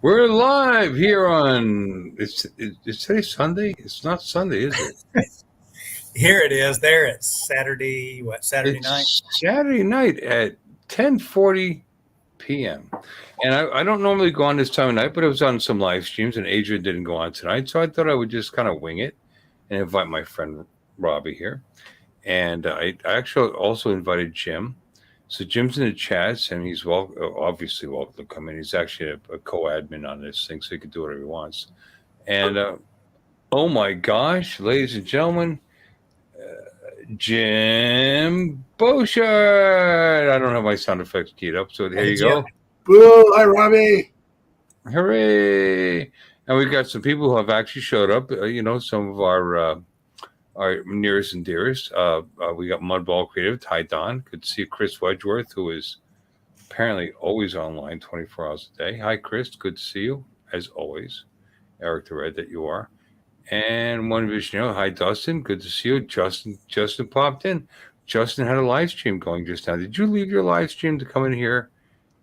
We're live here on. It's today Sunday. It's not Sunday, is it? Here it is. There it's Saturday. Saturday night? It's Saturday night at 10:40 p.m. And I don't normally go on this time of night, but I was on some live streams, and Adrian didn't go on tonight, so I thought I would just kind of wing it and invite my friend Robbie here. And I actually also invited Jim. So Jim's in the chats, and he's obviously welcome to come in. He's actually a co-admin on this thing, so he can do whatever he wants. And oh my gosh, ladies and gentlemen, Jim Bouchard. I don't have my sound effects keyed up, so there you go. Boo! Hi, Robbie. Hooray! And we've got some people who have actually showed up. Some of our nearest and dearest. We got Mudball Creative. Hi, Don. Good to see Chris Wedgeworth, who is apparently always online 24 hours a day. Hi, Chris. Good to see you, as always. Eric the Red that you are. And One Vision. Hi, Dustin. Good to see you. Justin popped in. Justin had a live stream going just now. Did you leave your live stream to come in here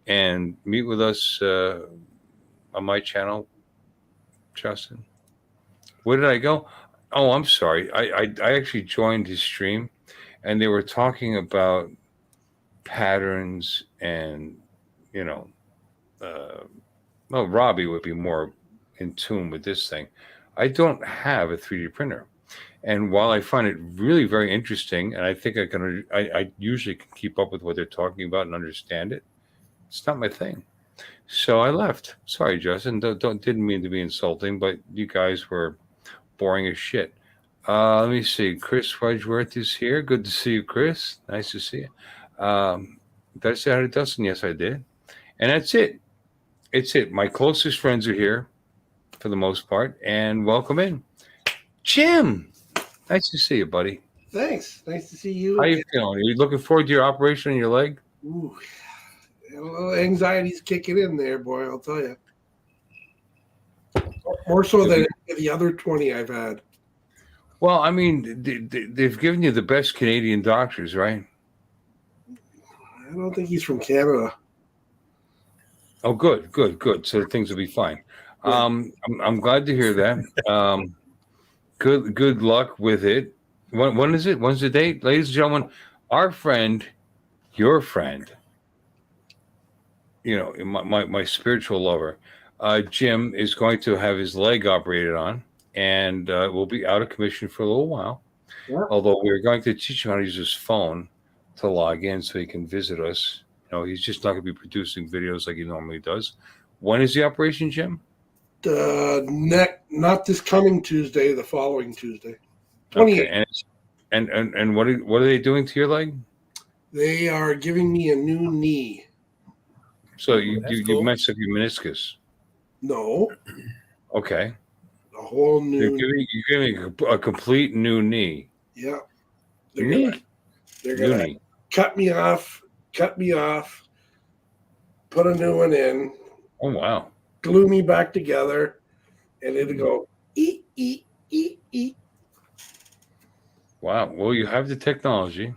and meet with us on my channel, Justin? Where did I go? Oh, I'm sorry. I actually joined his stream, and they were talking about patterns and, Robbie would be more in tune with this thing. I don't have a 3D printer. And while I find it really very interesting, and I think I usually can keep up with what they're talking about and understand it, it's not my thing. So I left. Sorry, Justin. Didn't mean to be insulting, but you guys were boring as shit. Let me see. Chris Wedgeworth is here. Good to see you, Chris. Nice to see you. Did I say hi to Dustin? Yes, I did. And that's it. It's it. My closest friends are here for the most part. And welcome in. Jim, nice to see you, buddy. Thanks. Nice to see you. How you feeling? Are you looking forward to your operation on your leg? Ooh, a little anxiety's kicking in there, boy, I'll tell you. More so than the other 20 I've had. Well, I mean, they've given you the best Canadian doctors, right? I don't think he's from Canada. Oh, good. So things will be fine. Yeah. I'm glad to hear that. Good luck with it. When is it? When's the date? Ladies and gentlemen, our friend, your friend, my spiritual lover, Jim is going to have his leg operated on, and will be out of commission for a little while. Yeah. Although we're going to teach him how to use his phone to log in so he can visit us. He's just not going to be producing videos like he normally does. When is the operation, Jim? Not this coming Tuesday, the following Tuesday. 28. Okay. And what are they doing to your leg? They are giving me a new knee. So you Cool. messed up your meniscus. No, Okay. a whole new. You're giving a complete new knee. Yeah. Knee. They're New gonna knee. cut me off, put a new one in, Oh wow. glue me back together, and it'll go eat. Wow. Well, you have the technology.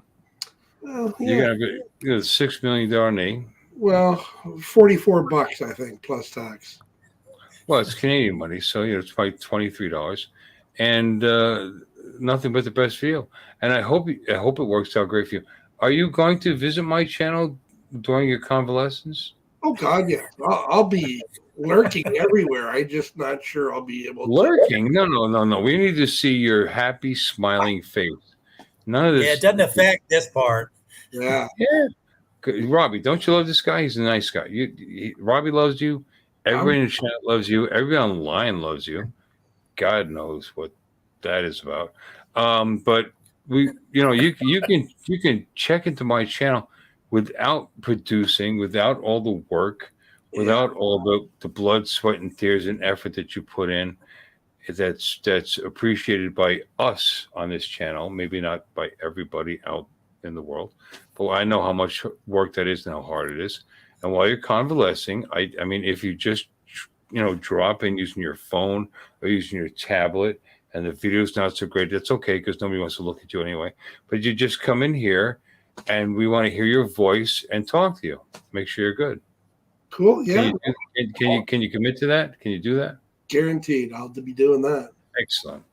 Well, You're yeah. gonna get a $6 million knee. Well, $44, I think, plus tax. Well, it's Canadian money, so it's probably $23, and nothing but the best for you. And I hope it works out great for you. Are you going to visit my channel during your convalescence? Oh God, yeah. I'll be lurking everywhere. I'm just not sure I'll be able to. Lurking? No. We need to see your happy, smiling face. None of this. Yeah, it doesn't affect this part. Yeah. Yeah. Robbie, don't you love this guy? He's a nice guy. Robbie loves you. Everybody in the chat loves you. Everybody online loves you. God knows what that is about. But you can check into my channel without producing, without all the work, without all the blood, sweat, and tears and effort that you put in. That's appreciated by us on this channel. Maybe not by everybody out in the world, but I know how much work that is and how hard it is. And while you're convalescing, I mean, if you just drop in using your phone or using your tablet, and the video's not so great, that's okay because nobody wants to look at you anyway. But you just come in here, and we want to hear your voice and talk to you. Make sure you're good. Cool. Yeah. Can you commit to that? Can you do that? Guaranteed. I'll be doing that. Excellent.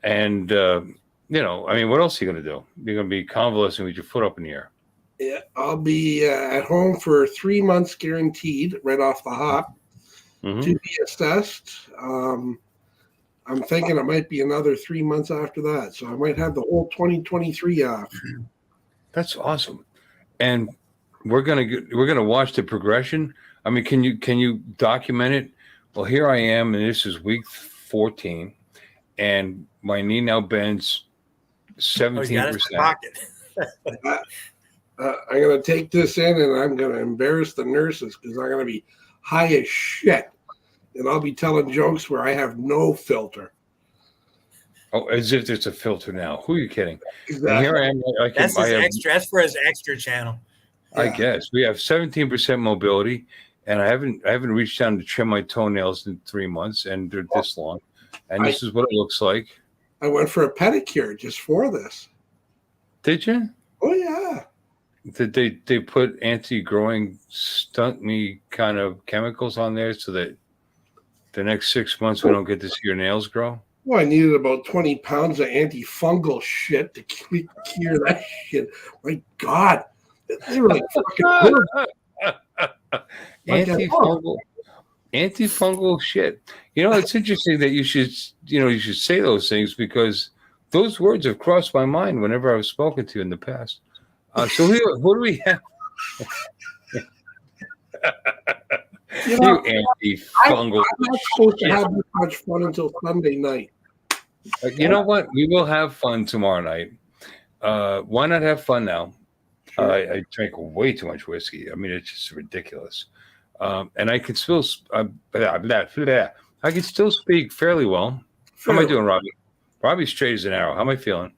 And I mean, what else are you going to do? You're going to be convalescing with your foot up in the air. Yeah, I'll be at home for 3 months guaranteed right off the hop to be assessed. I'm thinking it might be another 3 months after that. So I might have the whole 2023 off. That's awesome. And we're gonna watch the progression. I mean, can you document it? Well, here I am, and this is week 14, and my knee now bends 17%. I'm going to take this in and I'm going to embarrass the nurses because I'm going to be high as shit. And I'll be telling jokes where I have no filter. Oh, as if there's a filter now. Who are you kidding? Exactly. And here I am. That's for his extra channel. I guess we have 17% mobility, and I haven't reached down to trim my toenails in 3 months, and they're this long. And this is what it looks like. I went for a pedicure just for this. Did you? Oh yeah. Did they put anti-growing stunt me kind of chemicals on there so that the next 6 months we don't get to see your nails grow? Well, I needed about 20 pounds of antifungal shit to cure that shit. My God, they were like fucking good. Antifungal shit. It's interesting that you should say those things because those words have crossed my mind whenever I've spoken to you in the past. So who do we have? Antifungal. I'm not supposed to have this much fun until Sunday night. You know what? We will have fun tomorrow night. Why not have fun now? Sure. I drank way too much whiskey. I mean, it's just ridiculous. And I can still, I can still speak fairly well. How am I doing, Robbie? Robbie's straight as an arrow. How am I feeling?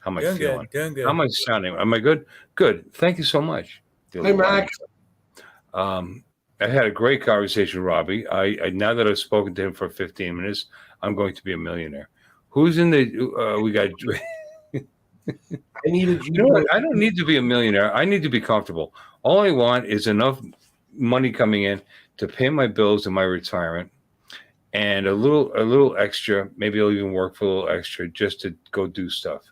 How am I feeling? Good. How am I sounding? Am I good? Good. Thank you so much. Hi, Max. I had a great conversation with Robbie. I now that I've spoken to him for 15 minutes, I'm going to be a millionaire. Who's in the? We got. I needed you. You know what? I don't need to be a millionaire. I need to be comfortable. All I want is enough money coming in to pay my bills and my retirement, and a little extra. Maybe I'll even work for a little extra just to go do stuff.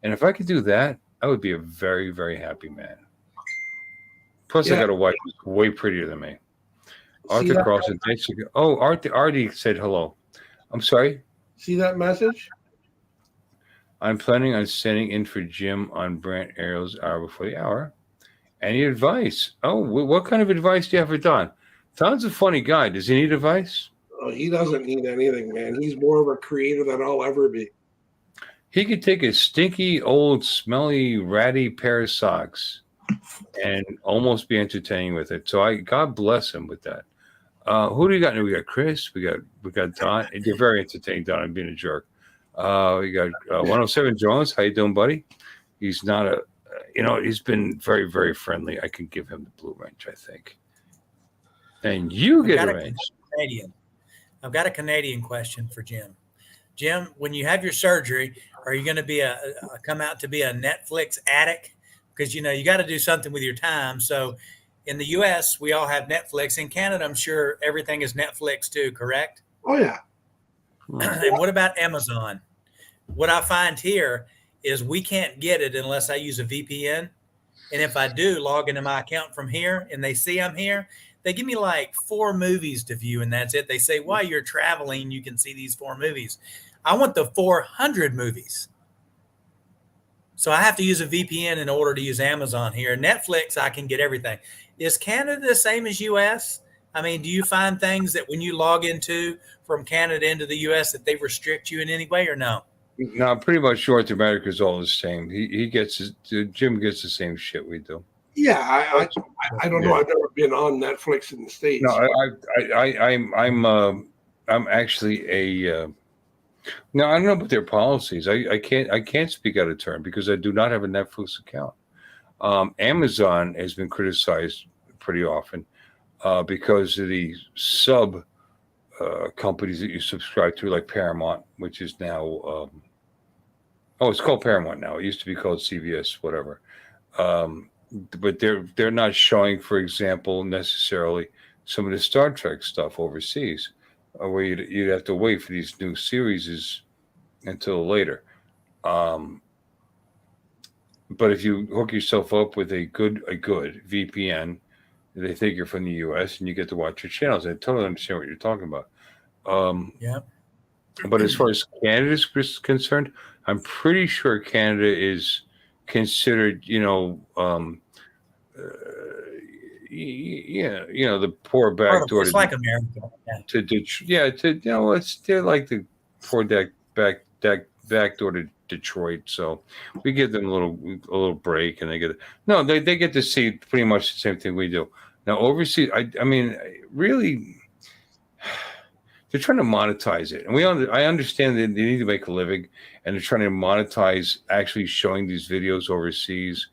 And if I could do that, I would be a very, very happy man. Plus, I got a wife who's way prettier than me. Arthur Carlson, thanks. Oh, Artie said hello. I'm sorry. See that message? I'm planning on sending in for Jim on Brant Ariel's Hour Before the Hour. Any advice? Oh, what kind of advice do you have for Don? Don's a funny guy. Does he need advice? Oh, he doesn't need anything, man. He's more of a creator than I'll ever be. He could take a stinky, old, smelly, ratty pair of socks and almost be entertaining with it. So God bless him with that. Who do you got? We got Chris. We got Don. You're very entertaining, Don. I'm being a jerk. We got 107 Jones. How you doing, buddy? He's not he's been very, very friendly. I can give him the blue wrench, I think. And you get a wrench. I've got a Canadian question for Jim. Jim, when you have your surgery, are you going to be come out to be a Netflix addict? Because, you got to do something with your time. So in the U.S., we all have Netflix. In Canada, I'm sure everything is Netflix too, correct? Oh, yeah. And what about Amazon? What I find here is we can't get it unless I use a VPN. And if I do log into my account from here and they see I'm here, they give me like 4 movies to view, and that's it. They say, while you're traveling, you can see these 4 movies. I want the 400 movies. So I have to use a VPN in order to use Amazon here. Netflix, I can get everything. Is Canada the same as U.S.? I mean, do you find things that when you log into from Canada into the U.S. that they restrict you in any way or no? No, pretty much North America is all the same. Jim gets the same shit we do. Yeah, I don't know. I've never been on Netflix in the States. No, I'm actually no, I don't know about their policies. I can't speak out of turn because I do not have a Netflix account. Amazon has been criticized pretty often because of the sub companies that you subscribe to, like Paramount, which is now it's called Paramount now. It used to be called CBS, whatever. but they're not showing, for example, necessarily some of the Star Trek stuff overseas, where you'd have to wait for these new series until later. But if you hook yourself up with a good VPN, they think you're from the U.S. and you get to watch your channels. I totally understand what you're talking about. Yeah. But as far as Canada is concerned, I'm pretty sure Canada is considered, the poor back door. It's like America. They're like the poor back door to Detroit. So we give them a little break, and they get to see pretty much the same thing we do. Now overseas, I mean, really, they're trying to monetize it, and I understand that they need to make a living, and they're trying to monetize actually showing these videos overseas,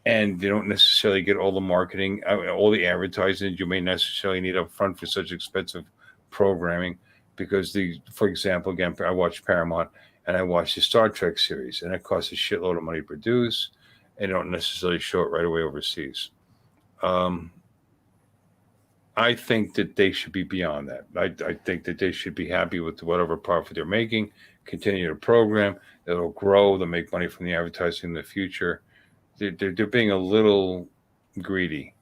and they don't necessarily get all the marketing, all the advertising you may necessarily need up front for such expensive programming. Because for example, again, I watch Paramount and I watch the Star Trek series, and it costs a shitload of money to produce, and they don't necessarily show it right away overseas. I think that they should be beyond that. I think that they should be happy with whatever profit they're making, continue to program. It'll grow. They'll make money from the advertising in the future. They're being a little greedy.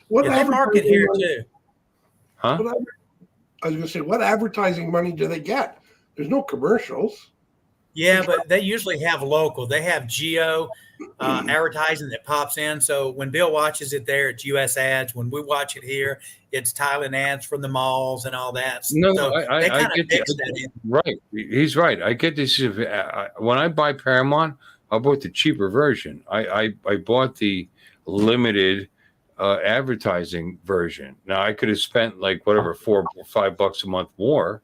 They market here too. Huh? I was going to say, what advertising money do they get? There's no commercials. Yeah, but they usually have local. They have geo advertising that pops in. So when Bill watches it there, it's U.S. ads. When we watch it here, it's Thailand ads from the malls and all that. I get that. Right. He's right. I get this. When I buy Paramount, I bought the cheaper version. I bought the limited advertising version. Now I could have spent like whatever $4 or $5 a month more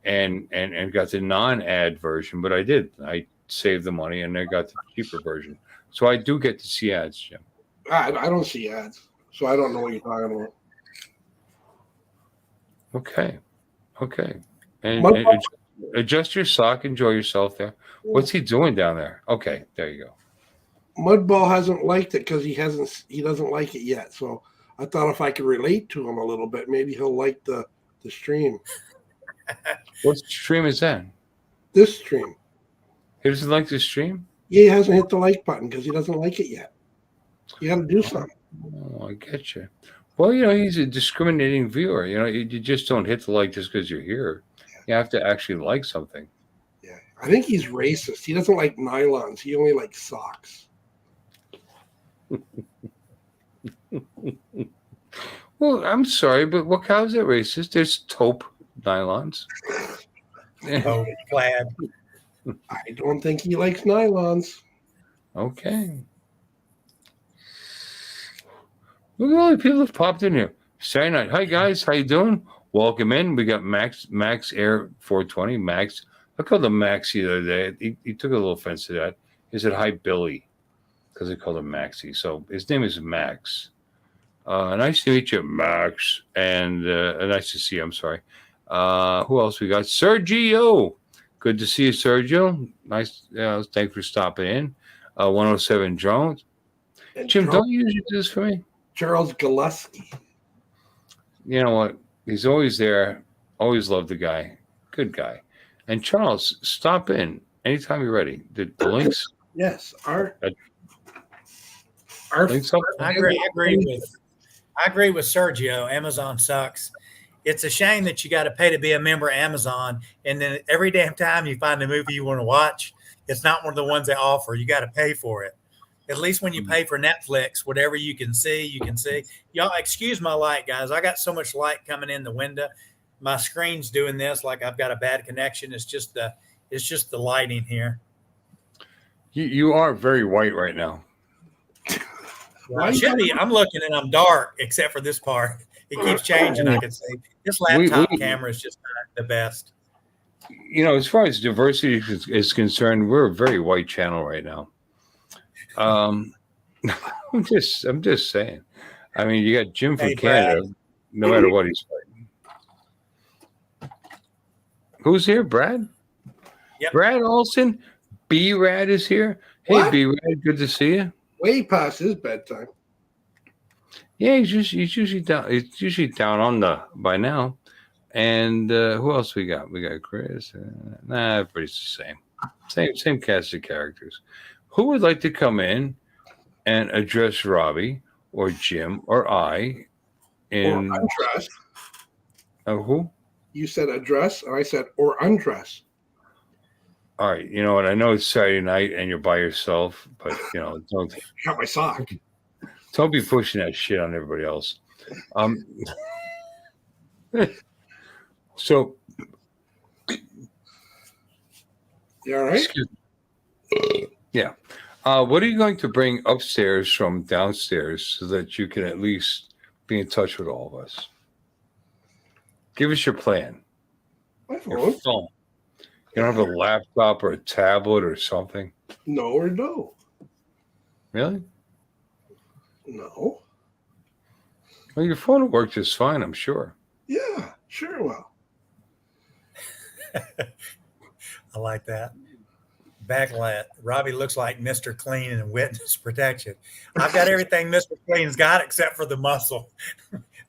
and got the non-ad version, but I did. I saved the money and I got the cheaper version. So I do get to see ads, Jim. I don't see ads, so I don't know what you're talking about. Okay. And adjust your sock. Enjoy yourself there. What's he doing down there? Okay, there you go. Mudball hasn't liked it because he doesn't like it yet. So I thought if I could relate to him a little bit, maybe he'll like the stream. What stream is that? This stream. He doesn't like the stream? Yeah, he hasn't hit the like button because he doesn't like it yet. You got to do something. Oh, I get you. Well, he's a discriminating viewer. You just don't hit the like just because you're here. You have to actually like something. Yeah, I think he's racist. He doesn't like nylons. He only likes socks. Well, I'm sorry, but how is that racist? There's taupe nylons. Oh, plaid. I don't think he likes nylons. Okay. Look at all the people that popped in here. Saturday night. Hi guys, how you doing? Welcome in. We got Max Air 420. Max. I called him Maxie the other day. He took a little offense to that. He said, "Hi, Billy," because I called him Maxie. So his name is Max. Nice to meet you, Max. And nice to see you. I'm sorry. Who else we got? Sergio. Good to see you, Sergio. Nice. Thanks for stopping in. 107 Jones. And Jim, don't you usually do this for me? Charles Gillespie. You know what? He's always there. Always loved the guy. Good guy. And Charles, stop in anytime you're ready. The links. Yes. Our links up. I agree with Sergio. Amazon sucks. It's a shame that you got to pay to be a member of Amazon, and then every damn time you find a movie you want to watch, it's not one of the ones they offer. You got to pay for it. At least when you pay for Netflix, whatever you can see, you can see. Y'all, excuse my light, guys. I got so much light coming in the window. My screen's doing this like I've got a bad connection. It's just the lighting here. You are very white right now. Well, I should be. I'm looking and I'm dark, except for this part. It keeps changing. I can see this laptop camera is just not the best. As far as diversity is concerned, we're a very white channel right now. I'm just saying. I mean, you got Jim from Canada. No matter what he's fighting. Who's here, Brad? Yep. Brad Olson. B-Rad is here. Hey, B-Rad, good to see you. way past his bedtime. Yeah, he's usually down. He's usually down on the by now. And who else we got? We got Chris. Nah, everybody's the same cast of characters. Who would like to come in and address Robbie or Jim or I? In Or undress. Who? You said address, and I said or undress. All right, you know what? I know it's Saturday night and you're by yourself, but don't Got my sock. be pushing that shit on everybody else. So, You all right? excuse me. Yeah. What are you going to bring upstairs from downstairs so that you can at least be in touch with all of us? Give us your plan. My Your phone. phone. You don't have a laptop or a tablet or something? No or no. Really? No. Well, your phone will work just fine, I'm sure. Yeah, sure will. I like that. Backlight. Robbie looks like Mr. Clean and witness protection. I've got everything Mr. Clean's got except for the muscle.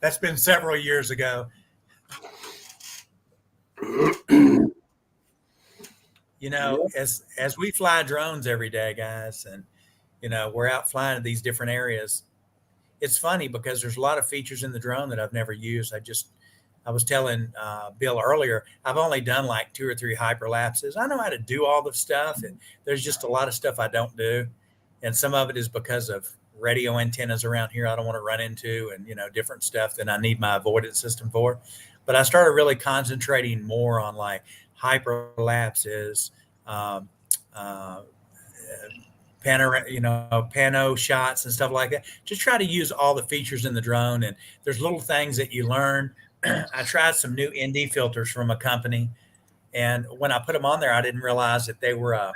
That's been several years ago. As we fly drones every day, guys, and we're out flying to these different areas. It's funny because there's a lot of features in the drone that I've never used. I was telling Bill earlier, I've only done like 2 or 3 hyperlapses. I know how to do all the stuff, and there's just a lot of stuff I don't do. And some of it is because of radio antennas around here I don't want to run into, and different stuff that I need my avoidance system for. But I started really concentrating more on like hyperlapses, pano shots and stuff like that. Just try to use all the features in the drone, and there's little things that you learn. I tried some new ND filters from a company, and when I put them on there, I didn't realize that they were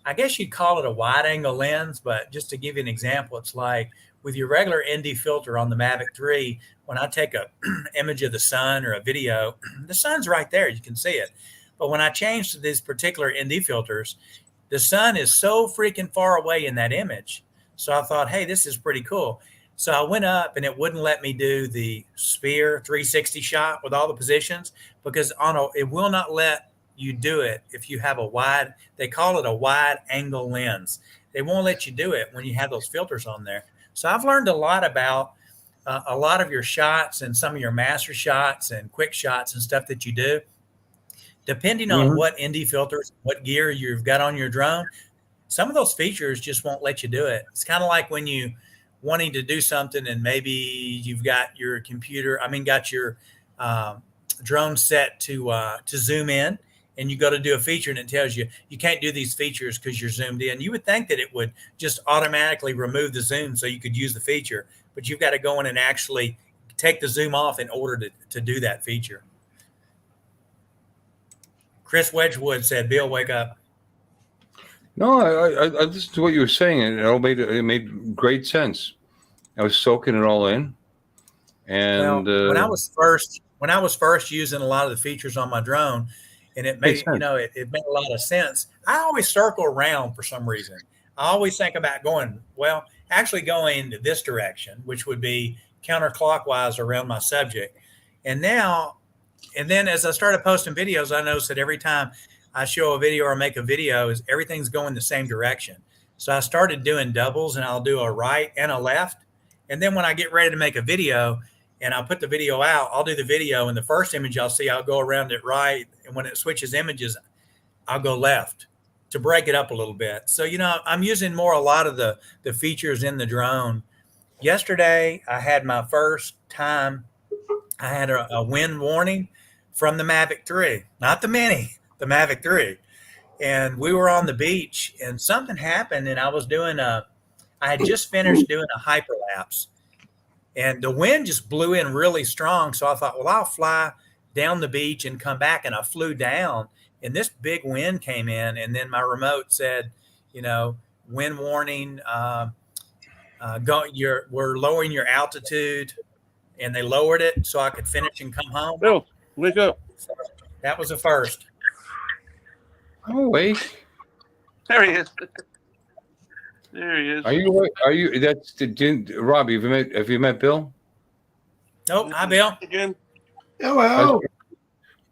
I guess you'd call it a wide angle lens, but just to give you an example, it's like with your regular ND filter on the Mavic 3, when I take a image of the sun or a video, the sun's right there, you can see it. But when I change to these particular ND filters, the sun is so freaking far away in that image. So I thought, hey, this is pretty cool. So I went up and it wouldn't let me do the sphere 360 shot with all the positions because it will not let you do it if you have they call it a wide angle lens. They won't let you do it when you have those filters on there. So I've learned a lot about a lot of your shots and some of your master shots and quick shots and stuff that you do. Depending on what ND filters, what gear you've got on your drone, some of those features just won't let you do it. It's kind of like when you wanting to do something and maybe you've got your got your drone set to zoom in, and you go to do a feature and it tells you can't do these features because you're zoomed in. You would think that it would just automatically remove the zoom so you could use the feature, but you've got to go in and actually take the zoom off in order to do that feature. Chris Wedgwood said, Bill, wake up. No, I listened to what you were saying, and it made great sense. I was soaking it all in, and when I was first using a lot of the features on my drone, and it made it made a lot of sense. I always circle around for some reason. I always think about going this direction, which would be counterclockwise around my subject, and then as I started posting videos, I noticed that every time I show a video or make a video, everything's going the same direction. So I started doing doubles, and I'll do a right and a left. And then when I get ready to make a video and I'll put the video out, I'll do the video, and the first image I'll see, I'll go around it right. And when it switches images, I'll go left to break it up a little bit. So, I'm using a lot of the features in the drone. Yesterday, I had my first time. I had a wind warning from the Mavic 3, not the Mini, the Mavic 3. And we were on the beach and something happened, and I had just finished doing a hyperlapse, and the wind just blew in really strong. So I thought, well, I'll fly down the beach and come back. And I flew down, and this big wind came in, and then my remote said, wind warning, we're lowering your altitude, and they lowered it so I could finish and come home. Bill, wake up. That was the first. I'm awake. There he is. There he is. Are you? That's Robbie. Have you met Bill? Nope. Hi, Bill. Again. Hello.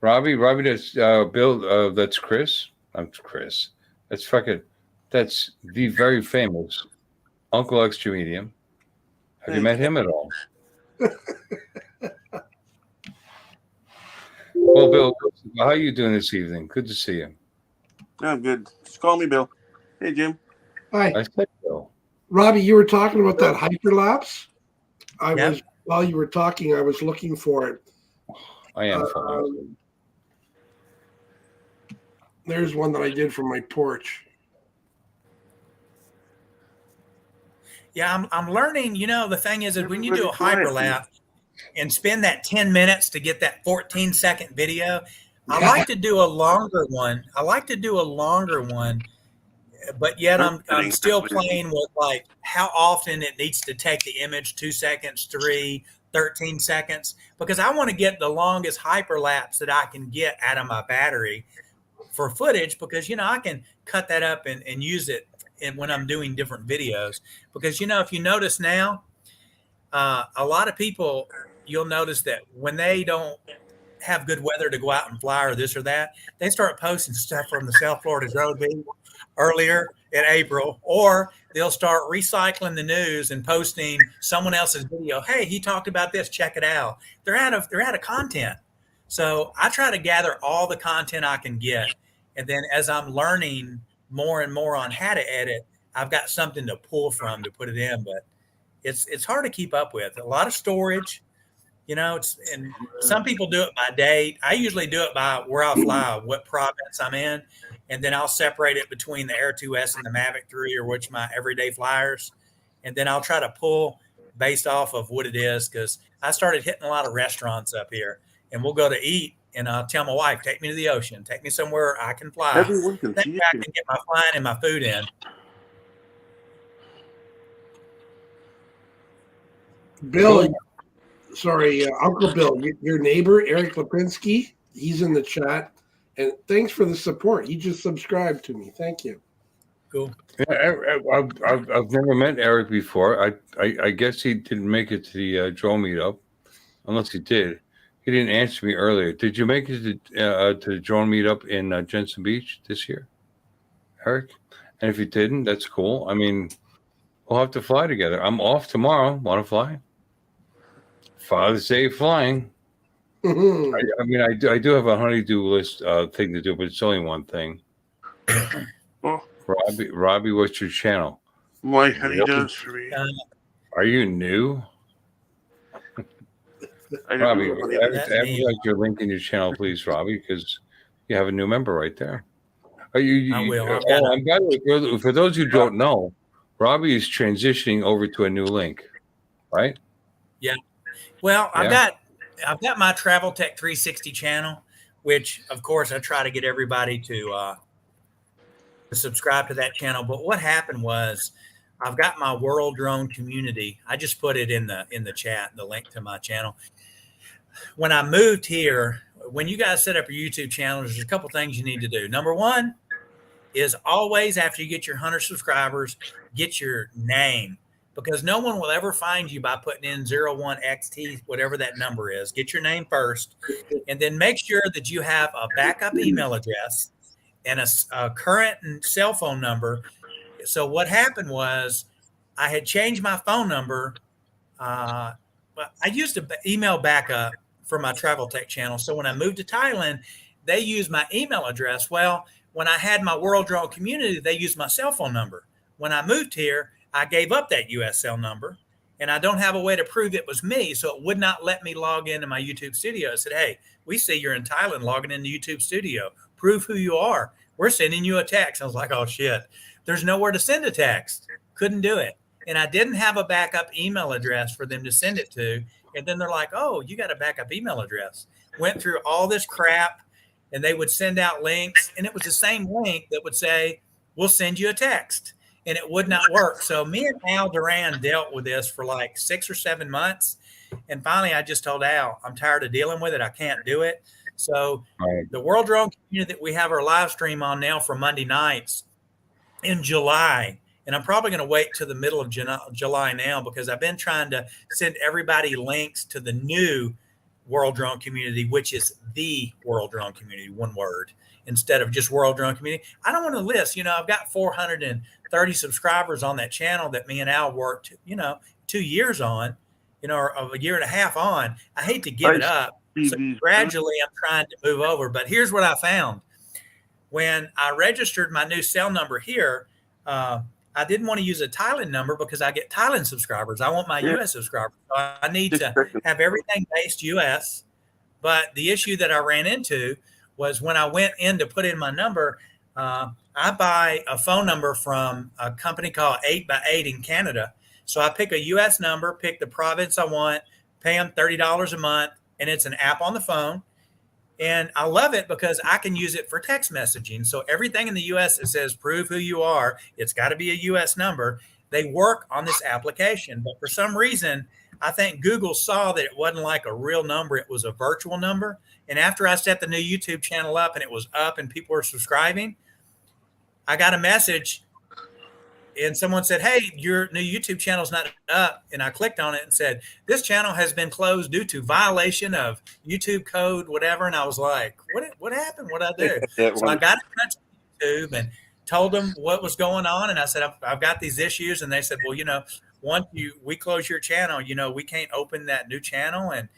Robbie. That's Bill. That's Chris. I'm Chris. That's the very famous Uncle Extra Medium. Have you met him at all? Well, Bill, how are you doing this evening? Good to see you. I'm good. Just call me Bill. Hey, Jim. Hi, I said Bill. Robbie. You were talking about that hyperlapse. Yep. While you were talking, I was looking for it. I am fine. There's one that I did from my porch. Yeah, I'm learning. You know, the thing is that when you do a hyperlapse and spend that 10 minutes to get that 14-second video, I like to do a longer one. But yet I'm still playing with like how often it needs to take the image, 2 seconds, 3, 13 seconds, because I want to get the longest hyperlapse that I can get out of my battery for footage, because, you know, I can cut that up and use it when I'm doing different videos. Because, you know, if you notice now, a lot of people, you'll notice that when they don't have good weather to go out and fly or this or that, they start posting stuff from the South Florida Road Beach earlier in April, or they'll start recycling the news and posting someone else's video. Hey, he talked about this. Check it out. They're out of content. So I try to gather all the content I can get. And then as I'm learning more and more on how to edit, I've got something to pull from to put it in, but it's hard to keep up with. A lot of storage, you know, and some people do it by date. I usually do it by where I fly, what province I'm in, and then I'll separate it between the Air 2S and the Mavic 3, or which my everyday flyers. And then I'll try to pull based off of what it is, because I started hitting a lot of restaurants up here, and we'll go to eat, and I'll tell my wife, take me to the ocean, take me somewhere I can fly. Everyone can That see way I you. can get my flying and my food in. Bill, Uncle Bill, your neighbor, Eric Lipinski, he's in the chat. And thanks for the support. He just subscribed to me. Thank you. Cool. Yeah, I've never met Eric before. I guess he didn't make it to the drone meetup, unless he did. He didn't answer me earlier. Did you make it to the drone meetup in Jensen Beach this year, Eric? And if you didn't, that's cool. I mean, we'll have to fly together. I'm off tomorrow. Want to fly? Father's Day flying. I do have a honey-do list thing to do, but it's only one thing. Oh, Robbie, what's your channel? my honey does for me. Are you new? I don't Robbie, know what honey does. advertise your link in your channel, please, Robbie, because you have a new member right there. Are you? I will. By the way, for those who don't know, Robbie is transitioning over to a new link, right? Yeah. Well, Yeah. I've got my Travel Tech 360 channel, which of course I try to get everybody to subscribe to that channel. But what happened was, I've got my World Drone Community. I just put it in the chat, the link to my channel. When I moved here, when you guys set up your YouTube channel, there's a couple things you need to do. Number one is always, after you get your 100 subscribers, get your name, because no one will ever find you by putting in 01XT, whatever that number is. Get your name first, and then make sure that you have a backup email address and a current cell phone number. So what happened was, I had changed my phone number. I used an email backup for my Travel Tech channel. So when I moved to Thailand, they used my email address. Well, when I had my World Drone Community, they used my cell phone number. When I moved here, I gave up that USL number, and I don't have a way to prove it was me. So it would not let me log into my YouTube studio. I said, hey, we see you're in Thailand logging into YouTube studio. Prove who you are. We're sending you a text. I was like, oh, shit. There's nowhere to send a text. Couldn't do it. And I didn't have a backup email address for them to send it to. And then they're like, oh, you got a backup email address. Went through all this crap, and they would send out links. And it was the same link that would say, we'll send you a text. And it would not work. So me and Al Duran dealt with this for like 6 or 7 months. And finally, I just told Al, I'm tired of dealing with it. I can't do it. So the World Drone Community that we have our live stream on now for Monday nights in July, And I'm probably going to wait till the middle of July now, because I've been trying to send everybody links to the new World Drone Community, which is the World Drone Community, one word, instead of just World Drone Community. I don't want to list, I've got 430 subscribers on that channel that me and Al worked, 2 years on, or a year and a half on. I hate to give it up. So gradually I'm trying to move over. But here's what I found. When I registered my new cell number here, I didn't want to use a Thailand number because I get Thailand subscribers. I want my U.S. subscribers. So I need to have everything based U.S. But the issue that I ran into was when I went in to put in my number, I buy a phone number from a company called 8x8 in Canada. So I pick a U.S. number, pick the province I want, pay them $30 a month, and it's an app on the phone. And I love it because I can use it for text messaging. So everything in the U.S. that says prove who you are, it's got to be a U.S. number. They work on this application. But for some reason, I think Google saw that it wasn't like a real number. It was a virtual number. And after I set the new YouTube channel up and it was up and people were subscribing, I got a message and someone said, hey, your new YouTube channel is not up. And I clicked on it and said, this channel has been closed due to violation of YouTube code, whatever. And I was like, what happened? What'd I do? So I got in touch with YouTube and told them what was going on. And I said, I've got these issues. And they said, well, once we close your channel, we can't open that new channel. And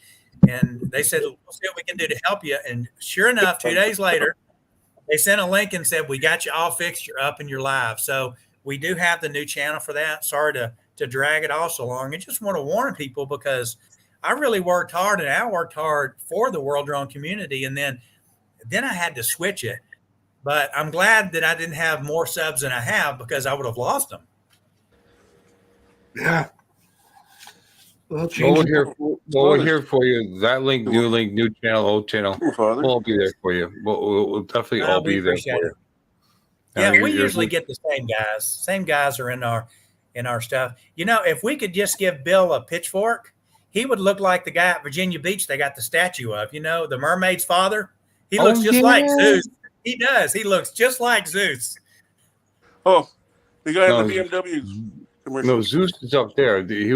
they said, we'll see what we can do to help you. And sure enough, 2 days later, they sent a link and said, we got you all fixed. You're up and you're live. So we do have the new channel for that. Sorry to drag it all so long. I just want to warn people because I really worked hard and I worked hard for the World Drone Community. And then I had to switch it. But I'm glad that I didn't have more subs than I have because I would have lost them. Yeah. Well, we're here for you. That link, new channel, old channel. We'll all be there for you. We'll definitely all be there for you. Yeah, we usually get the same guys. Same guys are in our stuff. If we could just give Bill a pitchfork, he would look like the guy at Virginia Beach they got the statue of. The mermaid's father. He looks just like Zeus. He does. He looks just like Zeus. Oh, the guy in the BMW commercial. No, Zeus is up there. He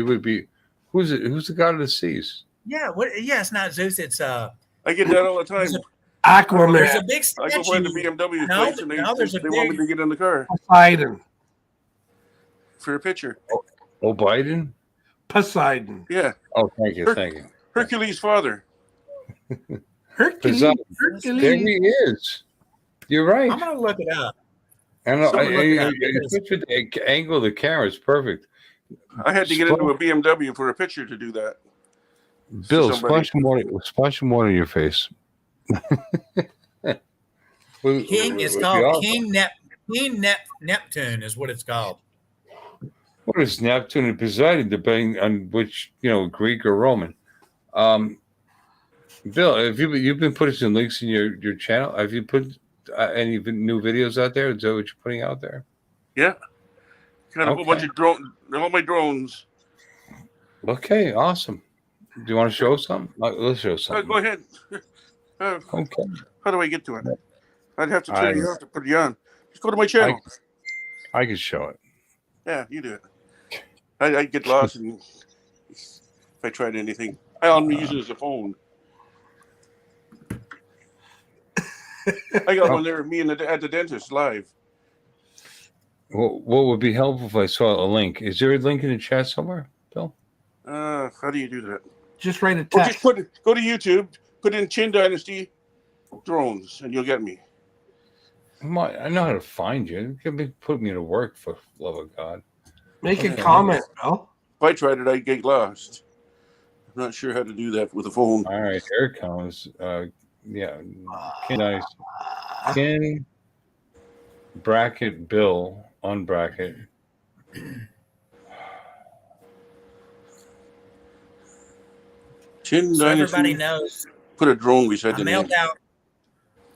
would be. Who's the god of the seas? Yeah. It's not Zeus. It's I get that all the time. Aquaman. There's a big statue. I go find the BMW place and they want me to get in the car. Poseidon. For a picture. Oh, Biden? Poseidon. Yeah. Oh, thank you. Hercules' father. Hercules. There he is. You're right. I'm going to look it up. And the angle of the camera is perfect. I had to get into a BMW for a picture to do that. Bill, splash some water in your face. King is called King Neptune is what it's called. What is Neptune and Poseidon, depending on which, Greek or Roman? Bill, have you've been putting some links in your channel? Have you put any new videos out there? Is that what you're putting out there? Yeah. Got a whole bunch of all my drones. Okay, awesome. Do you want to show something? Let's show something. Go ahead. Okay. How do I get to it? I'd have to turn you off to put you on. Just go to my channel. I can show it. Yeah, you do it. I get lost if I tried anything. I only use it as a phone. I got one there, me at the dentist live. Well, what would be helpful if I saw a link? Is there a link in the chat somewhere, Bill? How do you do that? Just write a text. Or just go to YouTube, put in Chin Dynasty drones, and you'll get me. I know how to find you. You can put me to work, for love of God. Make a comment, Bill. If I tried it, I'd get lost. I'm not sure how to do that with a phone. All right, here it comes. Ken bracket Bill unbracket. Chin so Dynasty. Everybody knows. Put a drone beside the name.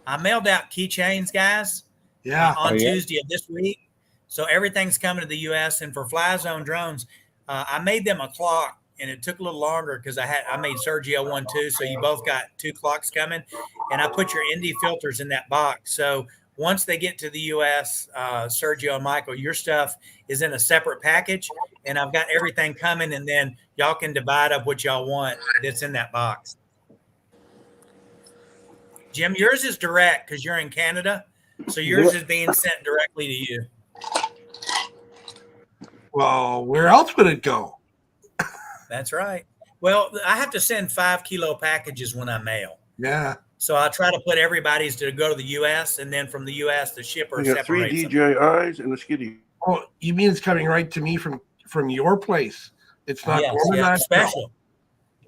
I mailed out keychains, guys. Yeah. On Tuesday of this week. So everything's coming to the U.S. And for Fly Zone drones, I made them a clock, and it took a little longer because I made Sergio one too. So you both got 2 clocks coming, and I put your ND filters in that box. So once they get to the U.S., Sergio and Michael, your stuff is in a separate package, and I've got everything coming, and then y'all can divide up what y'all want that's in that box. Jim, yours is direct because you're in Canada, so yours is being sent directly to you. Well, where else would it go? That's right. Well, I have to send 5 kilo packages when I mail. Yeah. So I try to put everybody's to go to the U.S. and then from the U.S. the shipper We got 3 separates them. DJIs and a skiddy. Oh, you mean it's coming right to me from your place? It's not Yes, going to yeah, that special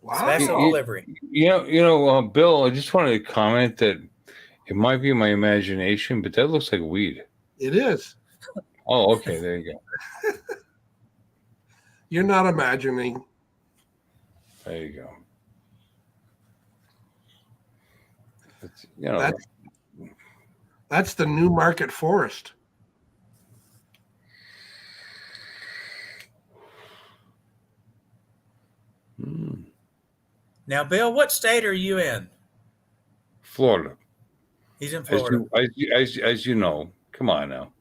Wow. special delivery. Bill, I just wanted to comment that it might be my imagination, but that looks like weed. It is. Oh, okay, there you go. You're not imagining. There you go. It's, That's the new market forest. Now, Bill, what state are you in? Florida. He's in Florida. As you know, come on now.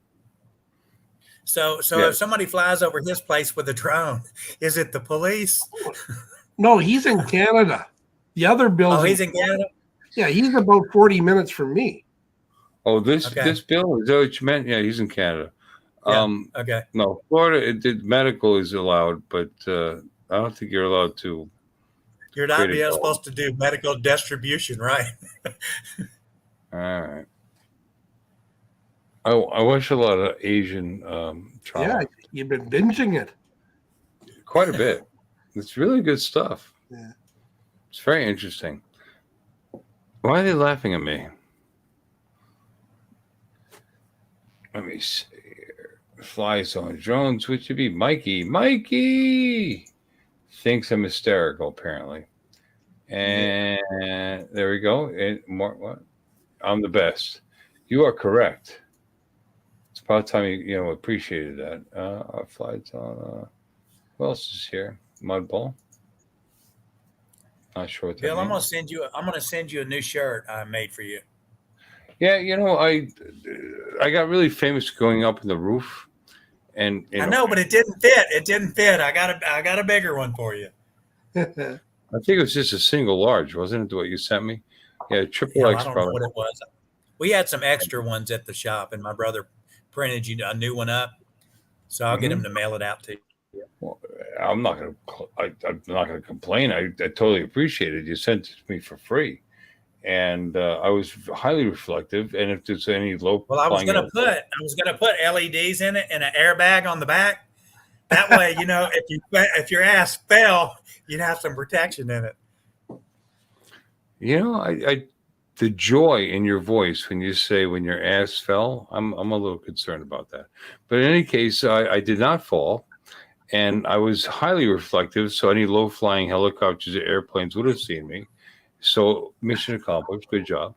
So Yeah. if somebody flies over his place with a drone, is it the police? No, he's in Canada. The other Bill's Oh, he's in Canada? Yeah, he's about 40 minutes from me. Oh, this Okay. Bill, is that what you meant? Yeah, he's in Canada. Yeah. Okay. No, Florida, medical is allowed, but I don't think you're allowed to. You're not Pretty cool. supposed to do medical distribution, right? All right. I watch a lot of Asian trauma. Yeah, you've been binging it. Quite a bit. It's really good stuff. Yeah. It's very interesting. Why are they laughing at me? Let me see here. Fly Zone drones, which would be Mikey. Mikey thinks I'm hysterical, apparently. And there we go. And more, what? I'm the best. You are correct. It's about time you appreciated that. Our Fly Zone. Who else is here? Mudball. Not sure what that Bill, I'm means. gonna send you a new shirt I made for you. Yeah, I got really famous going up in the roof, and I know, but it didn't fit. It didn't fit. I got a bigger one for you. I think it was just a single large, wasn't it? What you sent me? Yeah, triple Yeah, X I don't know probably. what it was. We had some extra ones at the shop, and my brother printed you a new one up, so I'll get him to mail it out to you. Well, I'm not gonna complain. I totally appreciate it. You sent it to me for free, and I was highly reflective. And if there's any low, Well, I was gonna put LEDs in it and an airbag on the back. That way, if your ass fell, you'd have some protection in it. I the joy in your voice when you say when your ass fell, I'm a little concerned about that. But in any case, I did not fall, and I was highly reflective. So any low flying helicopters or airplanes would have seen me. So mission accomplished. Good job.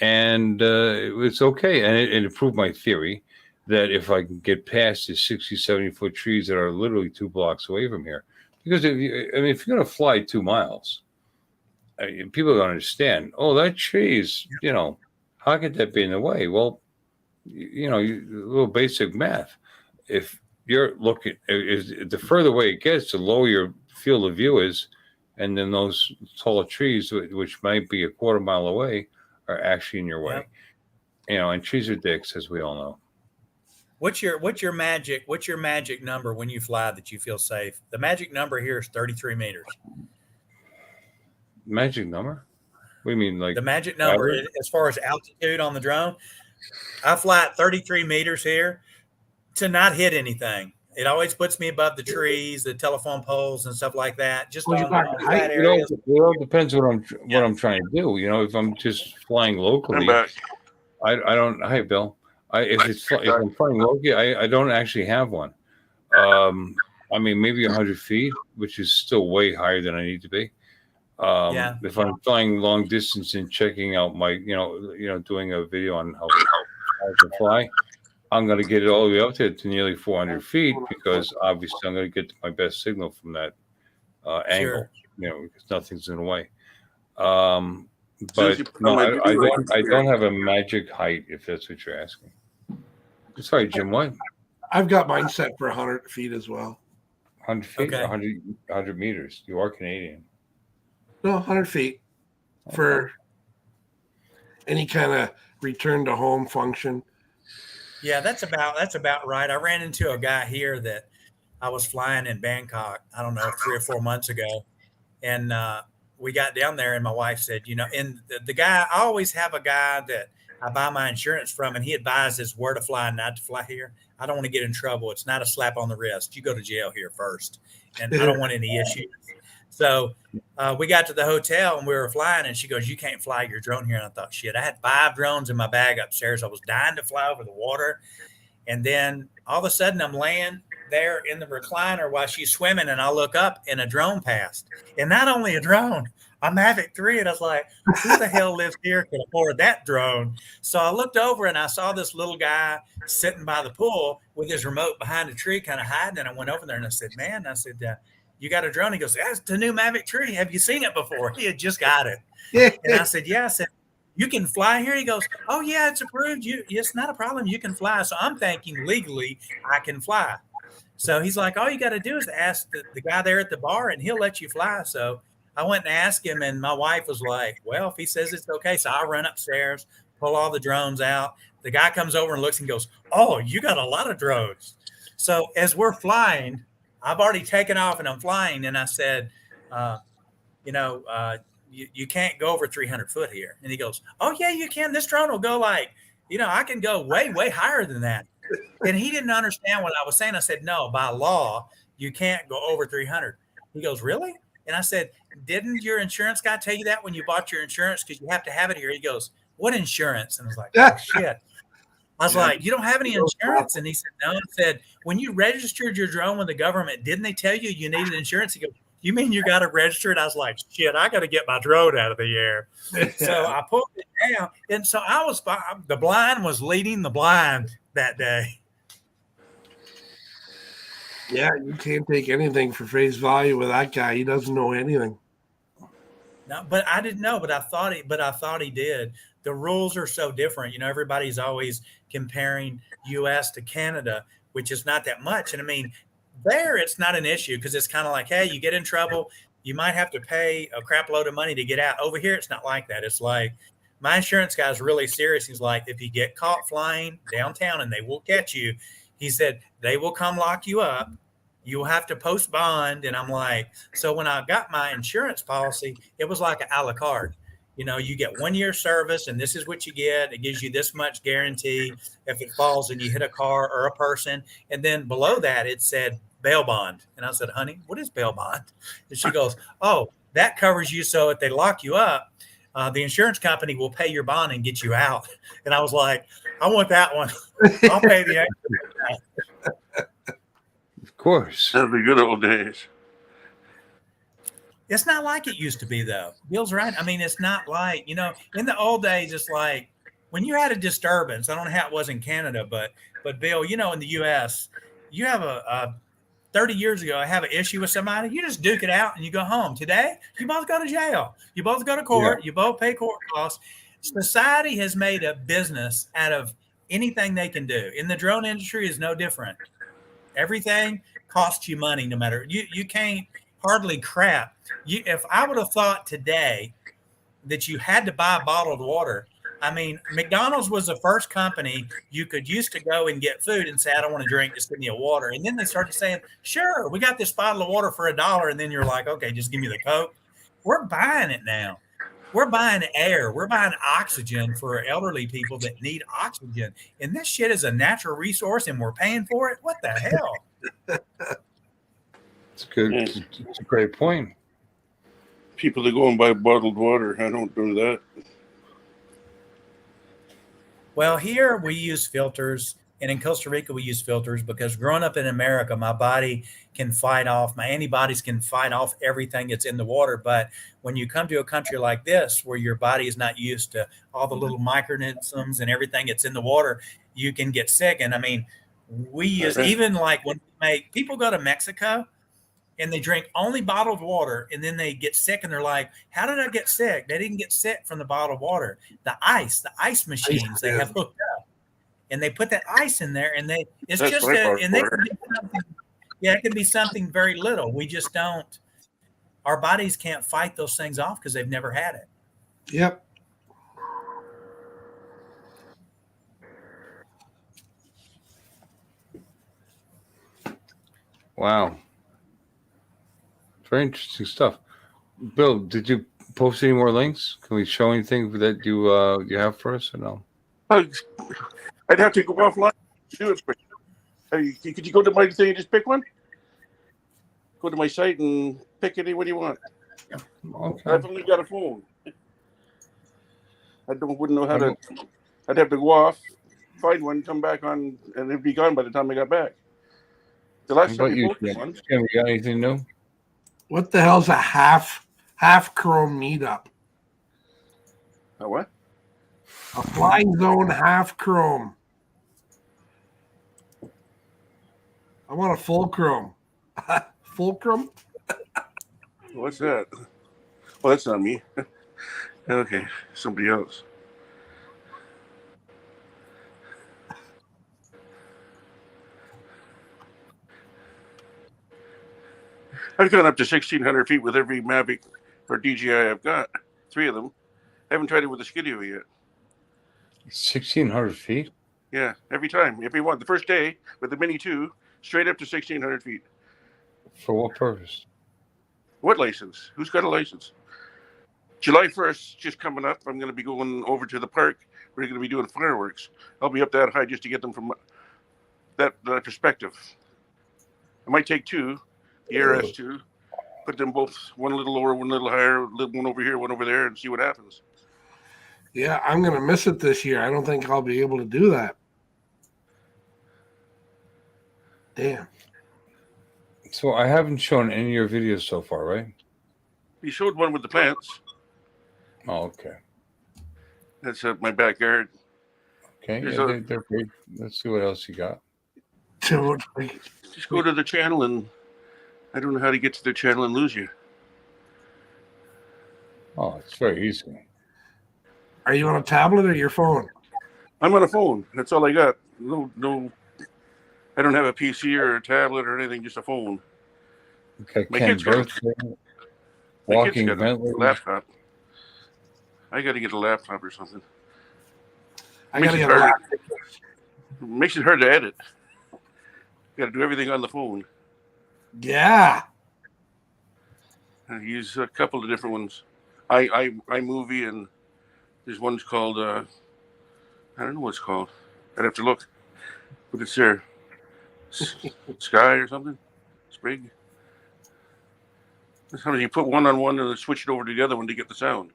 And it's okay. And it improved my theory that if I can get past the 60, 70-foot trees that are literally 2 blocks away from here, because if you're going to fly 2 miles, people don't understand. Oh, that tree is, how could that be in the way? Well, a little basic math. If you're looking, the further away it gets, the lower your field of view is, and then those taller trees, which might be a quarter mile away, are actually in your way. Yep. And trees are dicks, as we all know. What's your magic number when you fly that you feel safe? The magic number here is 33 meters. Magic number? What do you mean, like the magic number as far as altitude on the drone? I fly at 33 meters here to not hit anything. It always puts me above the trees, the telephone poles, and stuff like that. Just on flat areas. It all depends what I'm trying to do. If I'm just flying locally, I don't. Hi, Bill. If I'm flying locally, I don't actually have one. Maybe 100 feet, which is still way higher than I need to be. If I'm flying long distance and checking out my, doing a video on how to fly, I'm going to get it all the way up to nearly 400 feet because obviously I'm going to get my best signal from that angle, because nothing's in the way. but you put no, on my I video, don't. I don't have a magic height. If that's what you're asking. Sorry, Jim. What? I've got mine set for 100 feet as well. 100 feet, Okay. 100 meters. You are Canadian. No, 100 feet for any kind of return to home function. Yeah, that's about right. I ran into a guy here that I was flying in Bangkok, I don't know, 3 or 4 months ago. And we got down there and my wife said, and the guy, I always have a guy that I buy my insurance from, and he advises where to fly and not to fly here. I don't want to get in trouble. It's not a slap on the wrist. You go to jail here first. And I don't want any issues. So we got to the hotel and we were flying, and she goes, "You can't fly your drone here." And I thought, shit, I had 5 drones in my bag upstairs. I was dying to fly over the water. And then all of a sudden I'm laying there in the recliner while she's swimming, and I look up and a drone passed. And not only a drone, a Mavic 3. And I was like, who the hell lives here can afford that drone? So I looked over and I saw this little guy sitting by the pool with his remote behind a tree kind of hiding. And I went over there and I said, "Man," I said, "you got a drone?" He goes, "That's the new Mavic 3. Have you seen it before?" He had just got it. And I said, "Yeah." I said, "You can fly here?" He goes, "Oh yeah, it's approved. It's not a problem. You can fly." So I'm thinking legally I can fly. So he's like, "All you got to do is ask the guy there at the bar and he'll let you fly." So I went and asked him, and my wife was like, "Well, if he says it's okay." So I run upstairs, pull all the drones out. The guy comes over and looks and goes, "Oh, you got a lot of drones." So as we're flying, I've already taken off and I'm flying. And I said, you can't go over 300 foot here. And he goes, "Oh yeah, you can. This drone will go like, I can go way, way higher than that." And he didn't understand what I was saying. I said, "No, by law, you can't go over 300. He goes, "Really?" And I said, "Didn't your insurance guy tell you that when you bought your insurance? Because you have to have it here." He goes, "What insurance?" And I was like, "Oh, shit." I was like, "You don't have any insurance?" And he said, "No." I said, "When you registered your drone with the government, didn't they tell you you needed insurance?" He goes, "You mean you got to register it?" I was like, "Shit, I got to get my drone out of the air." So I pulled it down. And so the blind was leading the blind that day. Yeah, you can't take anything for face value with that guy. He doesn't know anything. No, but I didn't know, but I thought he did. The rules are so different. Everybody's always comparing US to Canada, which is not that much. And I mean, there it's not an issue because it's kind of like, hey, you get in trouble, you might have to pay a crap load of money to get out. Over here, it's not like that. It's like my insurance guy's really serious. He's like, if you get caught flying downtown and they will catch you, he said, they will come lock you up. You'll have to post bond. And I'm like, so when I got my insurance policy, it was like an a la carte. You get 1 year service and this is what you get. It gives you this much guarantee if it falls and you hit a car or a person. And then below that, it said bail bond. And I said, "Honey, what is bail bond?" And she goes, "Oh, that covers you. So if they lock you up, the insurance company will pay your bond and get you out." And I was like, "I want that one. I'll pay the extra." Of course. That'd be good old days. It's not like it used to be, though. Bill's right. I mean, it's not like, in the old days, it's like when you had a disturbance, I don't know how it was in Canada, but Bill, in the US, you have a 30 years ago, I have an issue with somebody, you just duke it out and you go home. Today, you both go to jail. You both go to court. Yeah. You both pay court costs. Society has made a business out of anything they can do. In the drone industry is no different. Everything costs you money, no matter. You can't hardly crap. If I would have thought today that you had to buy bottled water, I mean, McDonald's was the first company you could used to go and get food and say, "I don't want to drink, just give me a water." And then they started saying, "Sure, we got this bottle of water for $1." And then you're like, "Okay, just give me the Coke." We're buying it now. We're buying air. We're buying oxygen for elderly people that need oxygen. And this shit is a natural resource and we're paying for it. What the hell? It's good. Yes. It's a great point. People that go and buy bottled water, I don't do that. Well, here we use filters, and in Costa Rica we use filters because growing up in America, my body can fight off, my antibodies can fight off everything that's in the water. But when you come to a country like this, where your body is not used to all the little microorganisms and everything that's in the water, you can get sick. And I mean, we use, even like when we make, people go to Mexico and they drink only bottled water, and then they get sick, and they're like, "How did I get sick?" They didn't get sick from the bottled water. The ice machines they have hooked up, and they put that ice in there, and it's That's just my fault and they for can be something, yeah, it can be something very little. We just don't. Our bodies can't fight those things off because they've never had it. Yep. Wow. Very interesting stuff. Bill, did you post any more links? Can we show anything that you have for us or no? I'd have to go offline to do it. Could you go to my thing and just pick one? Go to my site and pick any one you want. Okay. I've only got a phone. Wouldn't know how to. I'd have to go off, find one, come back on, and it'd be gone by the time I got back. The last How time about you you, posted Jim? one, Jim, you got anything new? What the hell's a half chrome meetup? a what? A Flying Zone half chrome. I want a full chrome. Fulcrum? What's that? Well, that's not me. Okay, somebody else. I've gone up to 1,600 feet with every Mavic or DJI I've got. 3 of them. I haven't tried it with the Skidio yet. 1,600 feet? Yeah, every time. Every one. The first day with the Mini 2, straight up to 1,600 feet. For what purpose? What license? Who's got a license? July 1st, just coming up. I'm going to be going over to the park. We're going to be doing fireworks. I'll be up that high just to get them from that perspective. I might take 2, the Air S2, put them both one a little lower, one a little higher, one over here, one over there, and see what happens. Yeah, I'm going to miss it this year. I don't think I'll be able to do that. Damn. So I haven't shown any of your videos so far, right? You showed one with the plants. Oh, okay. That's at my backyard. Okay, There's yeah, they're great. Let's see what else you got. Totally. Just go to the channel, and I don't know how to get to their channel and lose you. Oh, it's very easy. Are you on a tablet or your phone? I'm on a phone. That's all I got. No. I don't have a PC or a tablet or anything. Just a phone. Okay, My Ken kids got Birthday, My walking kid's got a ventilator. laptop. I got to get a laptop or something. I got to Makes it get a hard. laptop. Makes it hard to edit. Got to do everything on the phone. Yeah. I use a couple of different ones. iMovie, and there's one's called I don't know what it's called. I'd have to look, but it's there. Sky or something. Sprig. Sometimes you put one on one and then switch it over to the other one to get the sound.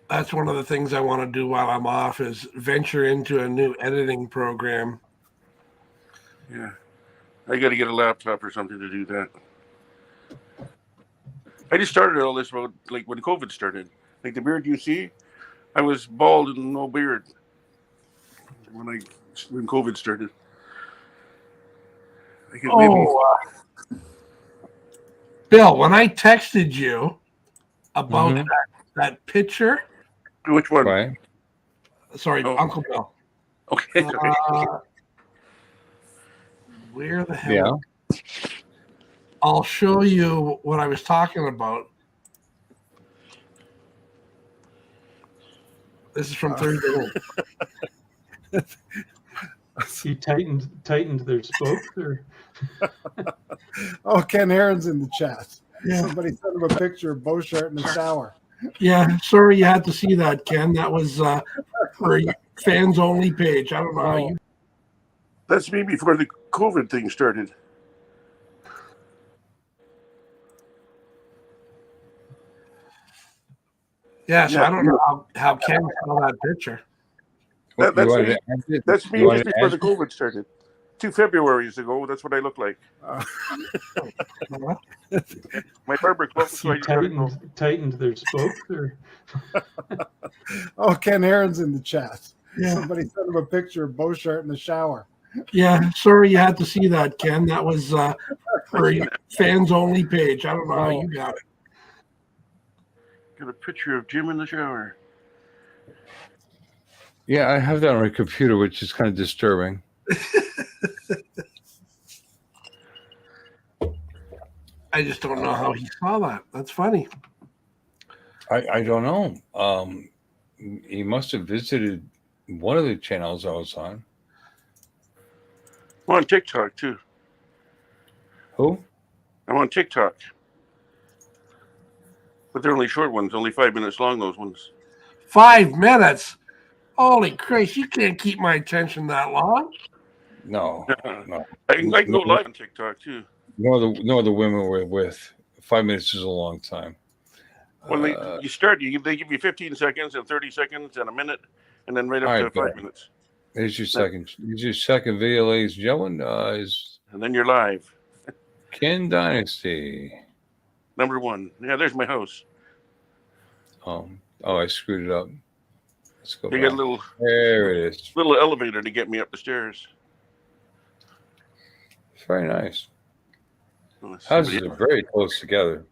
That's one of the things I want to do while I'm off is venture into a new editing program. Yeah, I got to get a laptop or something to do that. I just started all this about like when COVID started. Like the beard you see, I was bald and no beard when COVID started. I guess Bill, when I texted you about Mhm. that picture, which one? Right. sorry, Oh. Uncle Bill. Okay. Where the hell? Yeah. I'll show you what I was talking about. This is from Thursday night. You tightened their spokes, or Oh, Ken Heron's in the chat. Yeah. Somebody sent him a picture of Beauchart in the shower. Yeah, sorry you had to see that, Ken. That was for fans only page. I don't know how you. That's me before the COVID thing started. Yeah, so Yeah. I don't know how Ken saw that picture. That's You wanted me. to add it? That's me You wanted just to before add the COVID started. 2 Februarys ago, that's what I look like. My barber closed, so I you just let it go. tightened their spokes, or Oh, Ken Heron's in the chat. Yeah. Somebody sent him a picture of Beauchart in the shower. Yeah, sorry you had to see that, Ken. That was for a fans only page. I don't know how you got it. Got a picture of Jim in the shower. Yeah, I have that on my computer, which is kind of disturbing. I just don't know how he saw that. That's funny. I don't know. He must have visited one of the channels I was on. I'm on TikTok too. Who? I'm on TikTok. But they're only short ones, only 5 minutes long, those ones. 5 minutes. Holy Christ, you can't keep my attention that long. No, no. I can go live on TikTok too. No other women we're with. 5 minutes is a long time. When you start, they give you 15 seconds and 30 seconds and a minute, and then right up to 5 minutes. Here's your second video, ladies and gentlemen. And then you're live. Ken Dynasty. Number 1. Yeah, there's my house. Oh, I screwed it up. Let's go. They got a little. There it is. Little elevator to get me up the stairs. Very nice. Houses are very close together.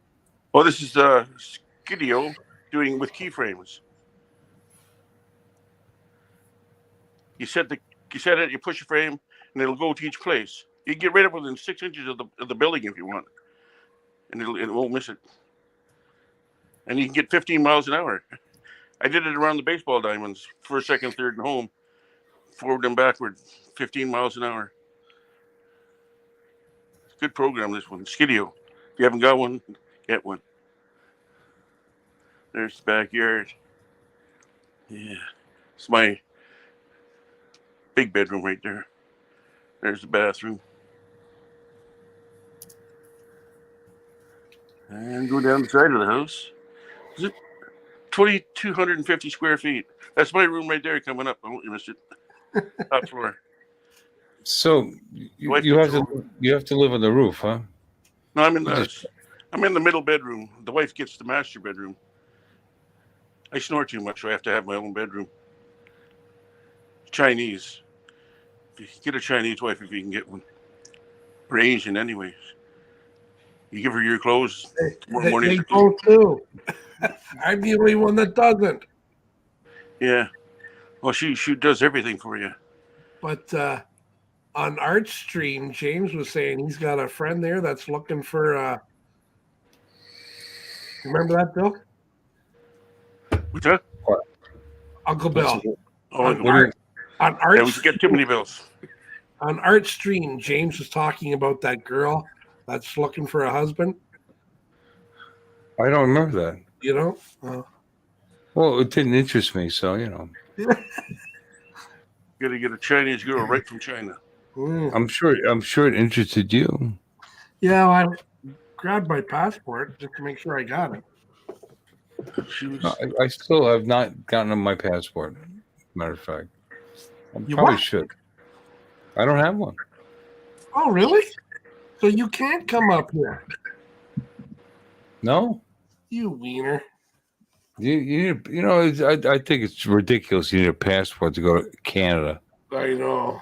Well, this is Skidio doing with keyframes. You set it, you push a frame, and it'll go to each place. You can get right up within 6 inches of the building if you want, and it won't miss it. And you can get 15 miles an hour. I did it around the baseball diamonds, first, second, third, and home, forward and backward, 15 miles an hour. Good program, this one. Skidio. If you haven't got one, get one. There's the backyard. Yeah. It's my big bedroom right there. There's the bathroom. And go down the side of the house. Is it 2,250 square feet? That's my room right there coming up. I won't you miss it. Top floor. So you have to live on the roof, huh? No, I'm in the middle bedroom. The wife gets the master bedroom. I snore too much, so I have to have my own bedroom. Chinese. Get a Chinese wife if you can get one. Or Asian, anyways. You give her your clothes tomorrow morning. They go too. I'm the only one that doesn't. Yeah. Well, she does everything for you. But on Art's stream, James was saying he's got a friend there that's looking for. Remember that, Bill? What's that? Uncle Bill. On Art's yeah, we get too many bills. On Art's stream, James was talking about that girl that's looking for a husband. I don't remember that. You know? Well, it didn't interest me, so you know. Got to get a Chinese girl right from China. I'm sure it interested you. Yeah, I grabbed my passport just to make sure I got it. I still have not gotten my passport. Matter of fact, I probably should. I don't have one. Oh, really? So you can't come up here? No. You wiener. You know, I think it's ridiculous. You need a passport to go to Canada. I know.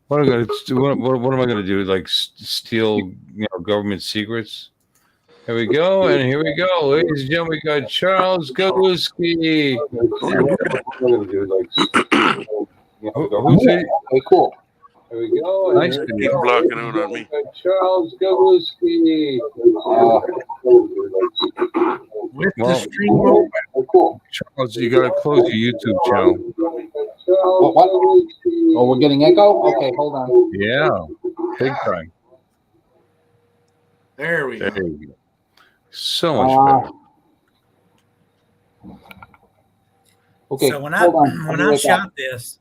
What am I going to do? Like steal, government secrets? Here we go, and here we go, ladies and gentlemen. We got Charles Galuski. Who's it? Okay, cool. Here we go. Nice. He's blocking out on me. Charles Galuski. With the stream open. Cool. Charles, you got to close your YouTube channel. What? Oh, we're getting echo? Okay, hold on. Yeah, big time. There we go. There you go. So much better. Okay. So when hold on. I shot this,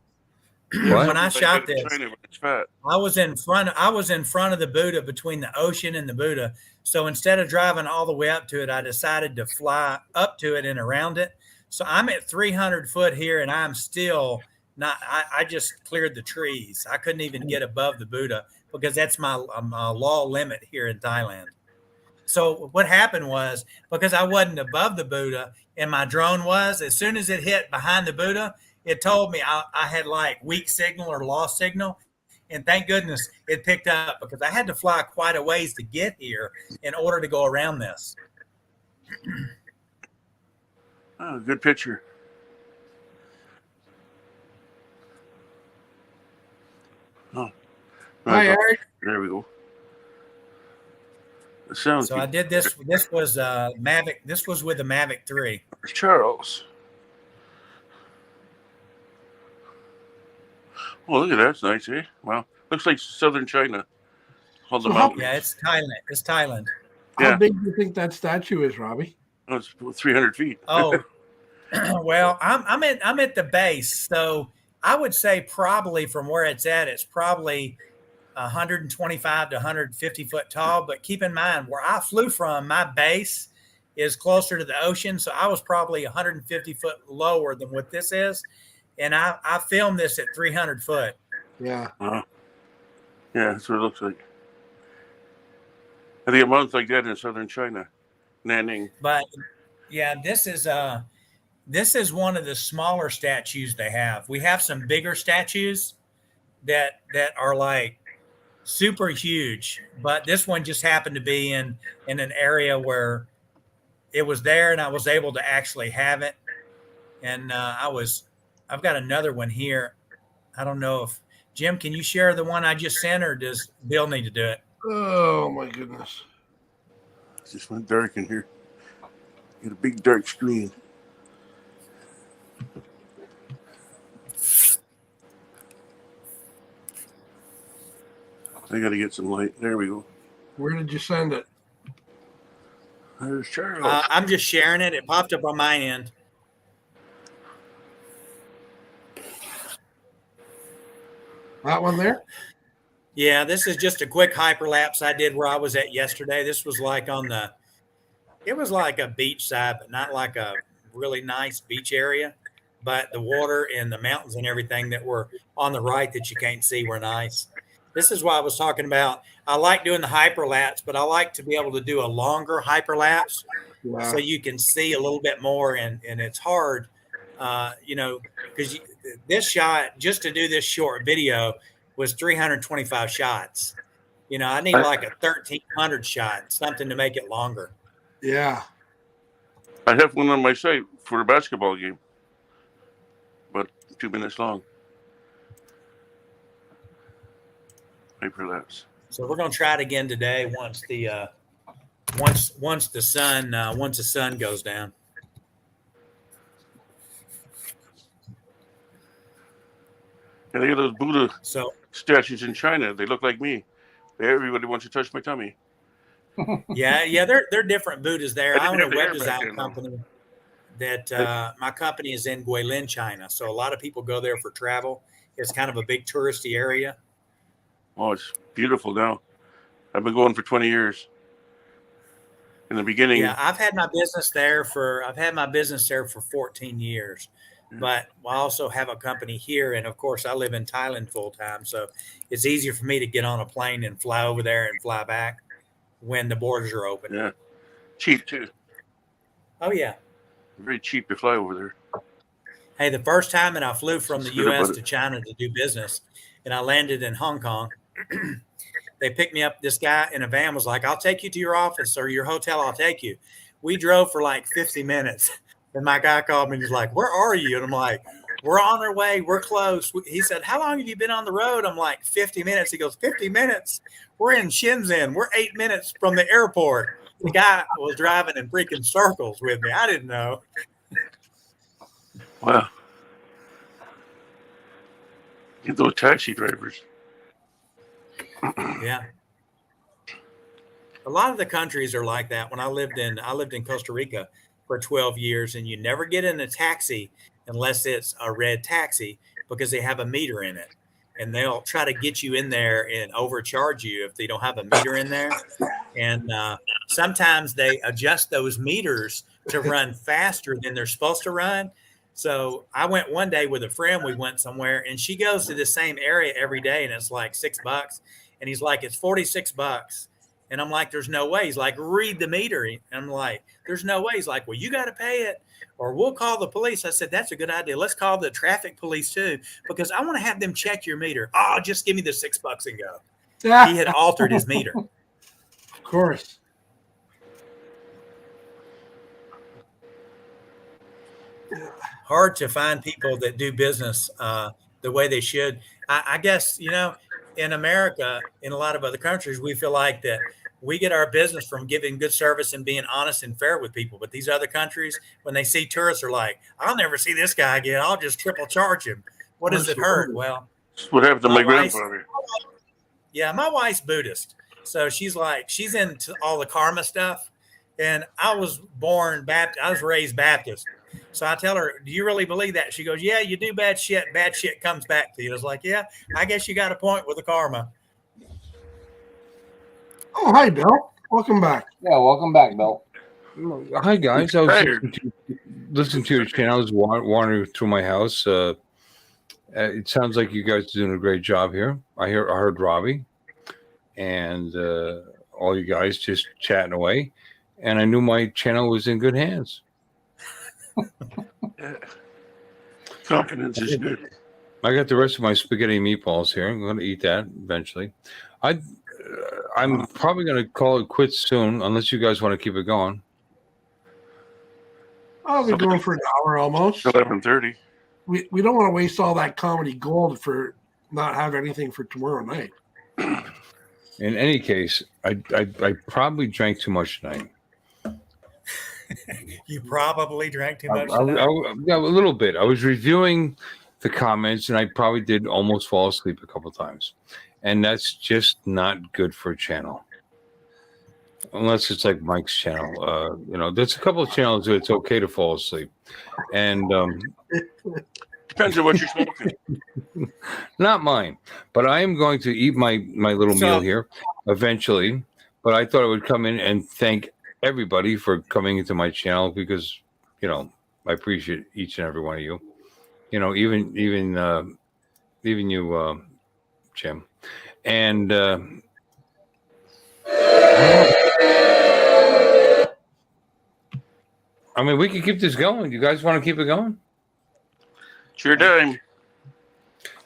What? when I shot this, China, but it's fat. I was in front of the Buddha, between the ocean and the Buddha. So instead of driving all the way up to it, I decided to fly up to it and around it. So I'm at 300 foot here, and I'm still not. I just cleared the trees. I couldn't even get above the Buddha because that's my law limit here in Thailand. So what happened was, because I wasn't above the Buddha and my drone was, as soon as it hit behind the Buddha, it told me I had like weak signal or lost signal. And thank goodness it picked up because I had to fly quite a ways to get here in order to go around this. Oh, good picture. Oh, Hi, Eric. there we go. It sounds So I did this. This was Mavic. This was with the Mavic 3. Charles. Oh, look at that. It's nice, eh? Wow. Looks like southern China. All the So how- mountains. Yeah, it's Thailand. It's Thailand. How Yeah. big do you think that statue is, Robbie? Oh, it's 300 feet. Oh, well, I'm at the base, so I would say probably from where it's at, it's probably 125 to 150 foot tall. But keep in mind, where I flew from, my base is closer to the ocean, so I was probably 150 foot lower than what this is, and I filmed this at 300 foot. Yeah. Yeah, that's what it looks like. I think a month like that in southern China. Nanning. But yeah, this is one of the smaller statues they have. We have some bigger statues that are like super huge, but this one just happened to be in an area where it was there and I was able to actually have it. And I've got another one here. I don't know if Jim, can you share the one I just sent, or does Bill need to do it? Oh my goodness. It just went dark in here. Get a big dark screen. I gotta get some light. There we go. Where did you send it? There's Charles. I'm just sharing it. It popped up on my end. That one there? Yeah, this is just a quick hyperlapse I did where I was at yesterday. This was like it was like a beach side, but not like a really nice beach area. But the water and the mountains and everything that were on the right that you can't see were nice. This is why I was talking about. I like doing the hyperlapse, but I like to be able to do a longer hyperlapse Yeah. so you can see a little bit more. And it's hard, because this shot, just to do this short video, was 325 shots. I need like a 1,300 shot, something to make it longer. Yeah. I have one on my site for a basketball game, but 2 minutes long. Hyperlapse. So we're going to try it again today once the sun goes down. And they got those Buddha So statues in China. They look like me. Everybody wants to touch my tummy. yeah, they're different Buddhas there. I I didn't own a have web the hair back design then, though. company that my company is in Guilin, China. So a lot of people go there for travel. It's kind of a big touristy area. Oh, it's beautiful now. I've been going for 20 years. In the beginning, Yeah, I've had my business there for 14 years. But I also have a company here, and of course I live in Thailand full time, so it's easier for me to get on a plane and fly over there and fly back when the borders are open. yeah, cheap too. Oh yeah. Very cheap to fly over there. Hey, the first time that I flew from the Just forget U.S. about to it. China to do business, and I landed in Hong Kong, they picked me up. This guy in a van was like, "I'll take you to your office or your hotel. I'll take you." We drove for like 50 minutes. And my guy called me and he's like, "Where are you?" And I'm like, "We're on our way. We're close." He said, "How long have you been on the road?" I'm like, 50 minutes. He goes, 50 minutes? We're in Shenzhen. We're 8 minutes from the airport. The guy was driving in freaking circles with me. I didn't know. Wow. Get those taxi drivers. Yeah. A lot of the countries are like that. When I lived in Costa Rica for 12 years, and you never get in a taxi unless it's a red taxi because they have a meter in it. And they'll try to get you in there and overcharge you if they don't have a meter in there. And sometimes they adjust those meters to run faster than they're supposed to run. So I went one day with a friend. We went somewhere, and she goes to the same area every day, and it's like $6. And he's like, "It's $46." And I'm like, there's no way. He's like, read the meter. And I'm like, there's no way. He's like, well, you got to pay it or we'll call the police. I said, that's a good idea. Let's call the traffic police too, because I want to have them check your meter. Oh, just give me the $6 and go. He had altered his meter. Of course. Hard to find people that do business the way they should. I guess, in America, in a lot of other countries, we feel like that we get our business from giving good service and being honest and fair with people. But these other countries, when they see tourists, are like, I'll never see this guy again. I'll just triple charge him. What does it hurt? Well, That's what happened to my wife's- grandfather. Yeah, my wife's Buddhist. So she's into all the karma stuff. And I was born Baptist. I was raised Baptist. So I tell her, do you really believe that? She goes, yeah, you do bad shit comes back to you. I was like, yeah, I guess you got a point with the karma. Oh, hi, Bill. Welcome back. Yeah, welcome back, Bill. Hi guys, I was Tired. listening to your channel. I was wandering through my house. It sounds like you guys are doing a great job here. I heard Robbie and all you guys just chatting away, and I knew my channel was in good hands. Yeah. Confidence is good. I got the rest of my spaghetti and meatballs here. I'm going to eat that eventually. I'm probably going to call it quits soon, unless you guys want to keep it going. I'll be going for an hour almost. 11:30. We don't want to waste all that comedy gold for not have anything for tomorrow night. In any case, I probably drank too much tonight. You probably drank too much. Yeah, a little bit. I was reviewing the comments, and I probably did almost fall asleep a couple times, and that's just not good for a channel. Unless it's like Mike's channel, there's a couple of channels where it's okay to fall asleep, and Depends on what you're smoking. not mine. But I am going to eat my little meal here eventually. But I thought I would come in and thank everybody for coming into my channel because I appreciate each and every one of you. Even you, Jim, and. I mean, we can keep this going. You guys want to keep it going? It's your time.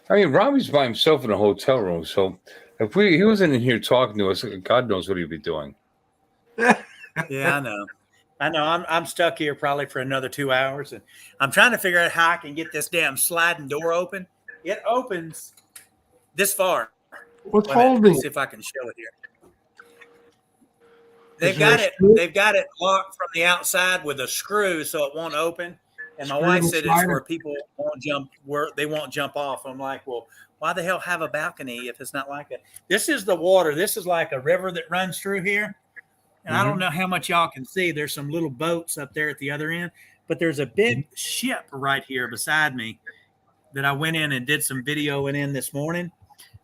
I mean, Robbie's by himself in a hotel room, so if he wasn't in here talking to us, God knows what he'd be doing. Yeah, I know. I'm stuck here probably for another 2 hours, and I'm trying to figure out how I can get this damn sliding door open. It opens this far. What's Wait a minute, holding let me it? see if I can show it here. Is there a screw? They've got it locked from the outside with a screw so it won't open. And my Screw wife and said it's slider. where people won't jump off. I'm like, well, why the hell have a balcony if it's not like that? This is the water. This is like a river that runs through here. And I don't know how much y'all can see. There's some little boats up there at the other end, but there's a big ship right here beside me that I went in and did some videoing in this morning.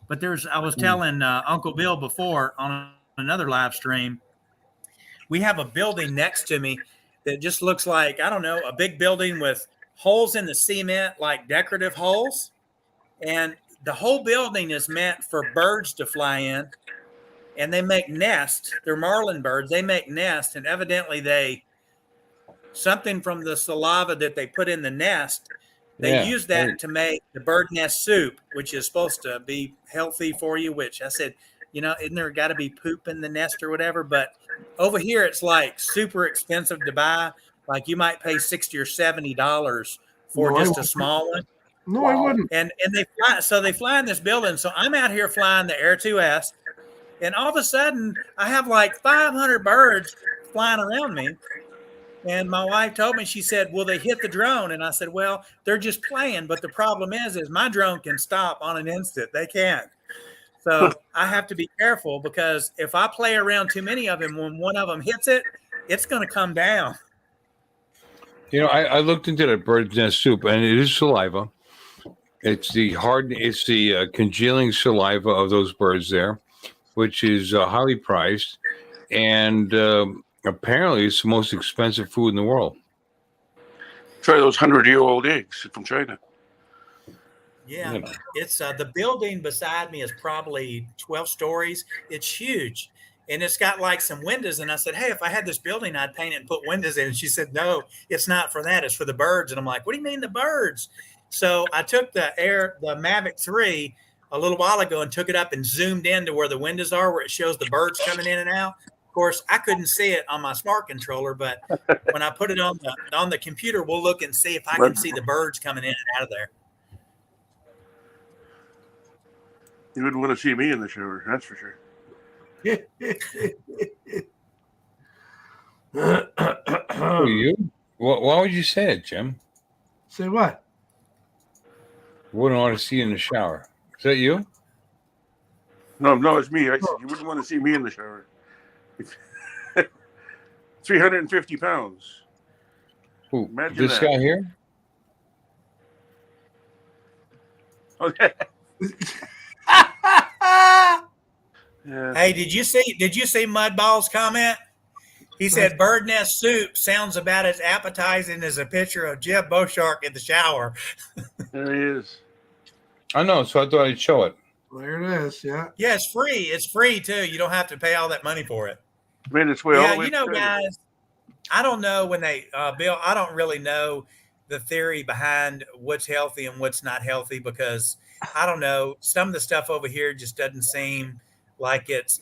But I was telling Uncle Bill before on another live stream, we have a building next to me that just looks like, I don't know, a big building with holes in the cement, like decorative holes. And the whole building is meant for birds to fly in. And they make nests. They're marlin birds. They make nests. And evidently something from the saliva that they put in the nest, they use that to make the bird nest soup, which is supposed to be healthy for you, which I said, isn't there got to be poop in the nest or whatever? But over here, it's like super expensive to buy. Like you might pay $60 or $70 for just a small one. No, I wouldn't. And they fly in this building. So I'm out here flying the Air 2S, and all of a sudden I have like 500 birds flying around me. And my wife told me, she said, will they hit the drone? And I said, well, they're just playing. But the problem is my drone can stop on an instant. They can't. So I have to be careful because if I play around too many of them, when one of them hits it, it's going to come down. I looked into that bird's nest soup, and it is saliva. It's the congealing saliva of those birds there, which is highly prized, and apparently it's the most expensive food in the world. Try those 100-year-old eggs from China. Yeah, it's the building beside me is probably 12 stories. It's huge. and it's got like some windows. And I said, hey, if I had this building, I'd paint it and put windows in. And she said, no, it's not for that. It's for the birds. And I'm like, what do you mean the birds? So I took the Mavic 3 a little while ago and took it up and zoomed in to where the windows are, where it shows the birds coming in and out. Of course, I couldn't see it on my smart controller, but when I put it on the computer, we'll look and see if I can see the birds coming in and out of there. You wouldn't want to see me in the shower, that's for sure. Who, you? Why would you say it, Jim? Say what? Wouldn't want to see you in the shower. Is that you? No, it's me. I said you wouldn't want to see me in the shower. 350 pounds. Who? Imagine This that. guy here? Okay. Yeah. Hey, did you see Mudball's comment? He said bird nest soup sounds about as appetizing as a picture of Jeb Beauchark in the shower. There he is. I know, so I thought I'd show it. There it is. Yeah. Yeah, it's free. It's free too. You don't have to pay all that money for it. Made its way all Yeah, the way you know, to guys, I don't know when they, Bill, I don't really know the theory behind what's healthy and what's not healthy because I don't know. Some of the stuff over here just doesn't seem like it's,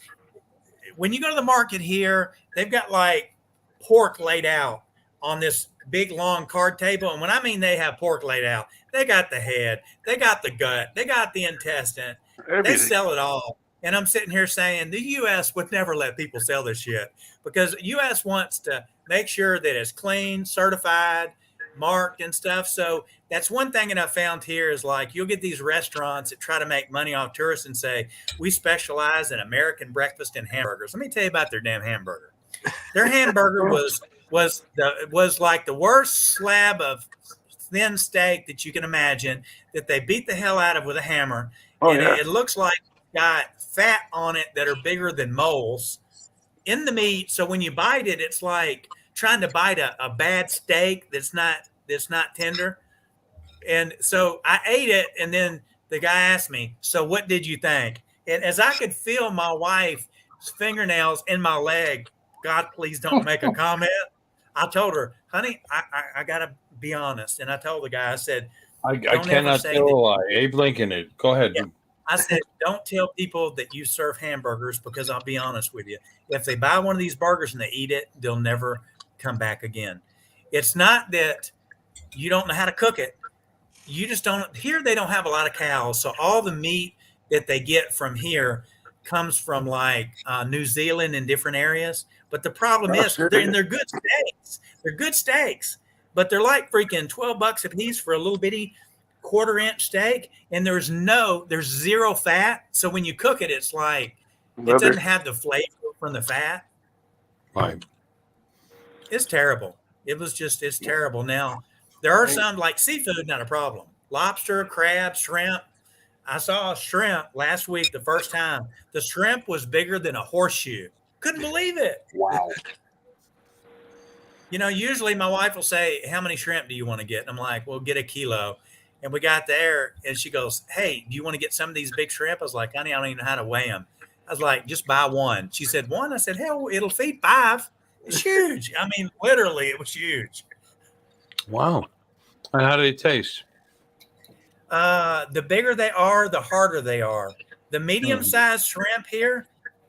when you go to the market here, they've got like pork laid out on this big long card table. And when I mean they have pork laid out, they got the head, they got the gut, they got the intestine, they everything. sell it all. And I'm sitting here saying the U.S. would never let people sell this shit because U.S. wants to make sure that it's clean, certified, marked and stuff. So that's one thing that I found here is like you'll get these restaurants that try to make money off tourists and say, we specialize in American breakfast and hamburgers. Let me tell you about their damn hamburger. Their hamburger was like the worst slab of thin steak that you can imagine that they beat the hell out of with a hammer. Oh, and yeah. it looks like it's got fat on it that are bigger than moles in the meat. So when you bite it, it's like trying to bite a bad steak that's not tender. And so I ate it, and then the guy asked me, so what did you think? And as I could feel my wife's fingernails in my leg, God, please don't make a comment. I told her, honey, I got to be honest. And I told the guy, I said, I Don't cannot ever say tell that- a lie. Abe Lincoln it. Go ahead. Yeah. I said, don't tell people that you serve hamburgers because I'll be honest with you. If they buy one of these burgers and they eat it, they'll never come back again. It's not that you don't know how to cook it. You just don't. Here they don't have a lot of cows. So all the meat that they get from here comes from like New Zealand and different areas. But the problem is they're good steaks. They're good steaks, but they're like freaking $12 a piece for a little bitty quarter-inch steak, and there's zero fat. So when you cook it, it's like it doesn't have the flavor from the fat. Right. It's terrible. It's terrible. Now there are some like seafood, not a problem. Lobster, crab, shrimp. I saw a shrimp last week the first time. The shrimp was bigger than a horseshoe. Couldn't believe it. Wow. You know, usually my wife will say, how many shrimp do you want to get? And I'm like, well, get a kilo. And we got there and she goes, hey, do you want to get some of these big shrimp? I was like, honey, I don't even know how to weigh them. I was like, just buy one. She said, one? I said, hell, it'll feed 5. It's huge. I mean, literally, it was huge. Wow. And how do they taste? The bigger they are, the harder they are. The medium-sized shrimp here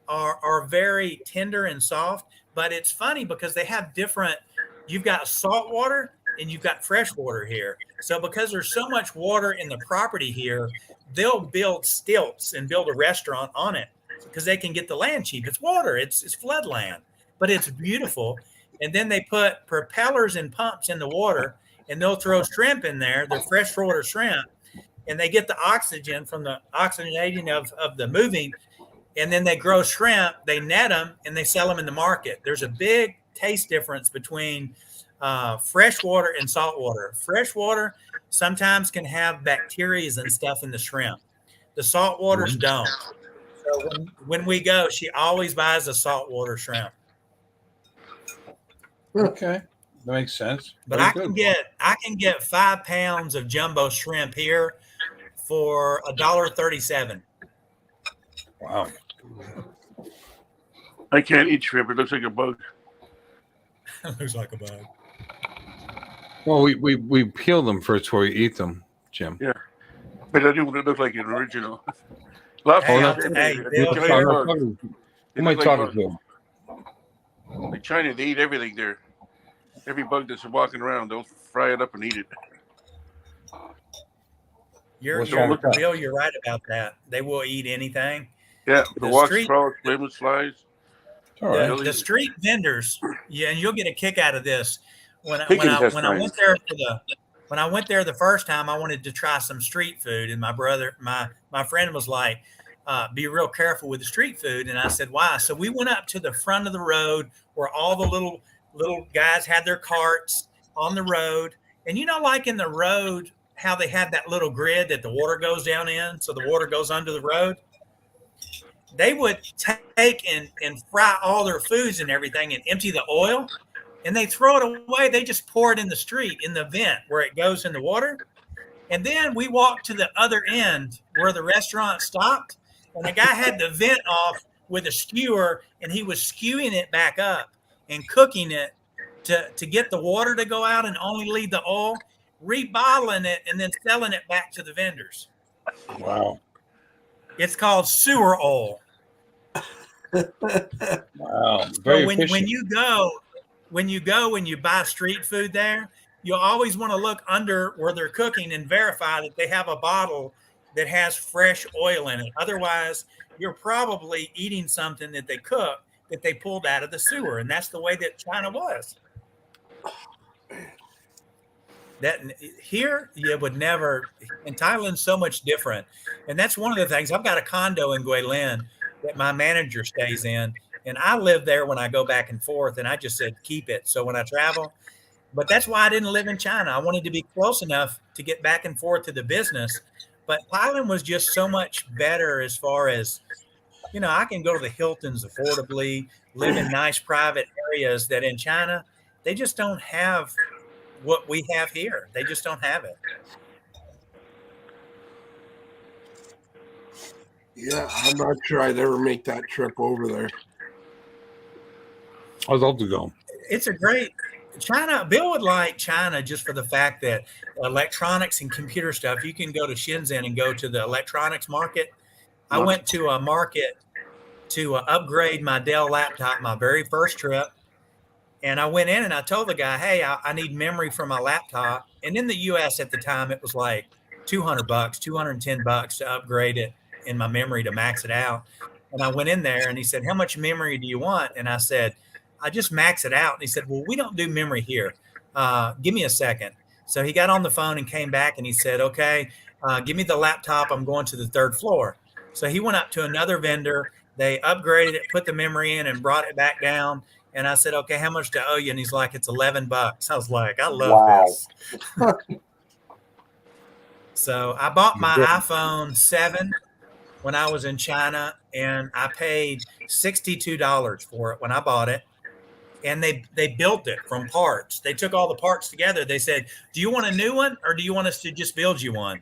are very tender and soft, but it's funny because they have different, you've got salt water and you've got fresh water here. So because there's so much water in the property here, they'll build stilts and build a restaurant on it because they can get the land cheap. It's water, it's flood land, but it's beautiful. And then they put propellers and pumps in the water and they'll throw shrimp in there, the freshwater shrimp, and they get the oxygen from the oxygenating of the moving, and then they grow shrimp, they net them, and they sell them in the market. There's a big taste difference between freshwater and saltwater. Freshwater sometimes can have bacteria and stuff in the shrimp. The saltwaters don't. So when we go, she always buys a saltwater shrimp. Okay. That makes sense. But Very I can get 5 pounds of jumbo shrimp here for $1.37. Wow. I can't eat shrimp. It looks like a bug. Looks like a bug. Well, we peel them first before we eat them, Jim. Yeah. But I do want it to look like an original. Lobster. Hey, Who Bill, am I talking to? Like China, they eat everything there. Every bug that's walking around, they'll fry it up and eat it. What's wrong with that? Bill, you're right about that. They will eat anything. Yeah, the wasps, street- frogs, swimmers, flies. All right. Really? The street vendors, yeah, and you'll get a kick out of this. When I Pig went intestines. there when I went there the first time, I wanted to try some street food, and my friend was like, "Be real careful with the street food." And I said, "Why?" So we went up to the front of the road where all the little guys had their carts on the road, and like in the road, how they have that little grid that the water goes down in, so the water goes under the road. They would take and fry all their foods and everything and empty the oil, and they throw it away. They just pour it in the street, in the vent where it goes in the water. And then we walked to the other end where the restaurant stopped, and the guy had the vent off with a skewer, and he was skewing it back up and cooking it to get the water to go out and only leave the oil, rebottling it, and then selling it back to the vendors. Wow. It's called sewer oil. Wow. So Very when efficient. you go and you buy street food there, you always want to look under where they're cooking and verify that they have a bottle that has fresh oil in it. Otherwise, you're probably eating something that they cook that they pulled out of the sewer, and that's the way that China was. That here you would never. In Thailand's so much different, and that's one of the things. I've got a condo in Guilin that my manager stays in, and I live there when I go back and forth. And I just said keep it. So when I travel, but that's why I didn't live in China. I wanted to be close enough to get back and forth to the business. But Thailand was just so much better as far as, I can go to the Hiltons affordably, live in nice private areas that in China, they just don't have what we have here. They just don't have it. Yeah, I'm not sure I'd ever make that trip over there. I'd love to go. It's a great China. Bill would like China just for the fact that electronics and computer stuff, you can go to Shenzhen and go to the electronics market. I went to a market to upgrade my Dell laptop, my very first trip. And I went in and I told the guy, hey, I need memory for my laptop. And in the US at the time, it was like $200, $210 to upgrade it in my memory to max it out. And I went in there and he said, how much memory do you want? And I said, I just max it out. And he said, well, we don't do memory here. Give me a second. So he got on the phone and came back and he said, okay, give me the laptop. I'm going to the third floor. So he went up to another vendor. They upgraded it, put the memory in and brought it back down. And I said, okay, how much do I owe you? And he's like, it's $11. I was like, I love this. So I bought my iPhone 7 when I was in China, and I paid $62 for it when I bought it. And they built it from parts. They took all the parts together. They said, do you want a new one or do you want us to just build you one?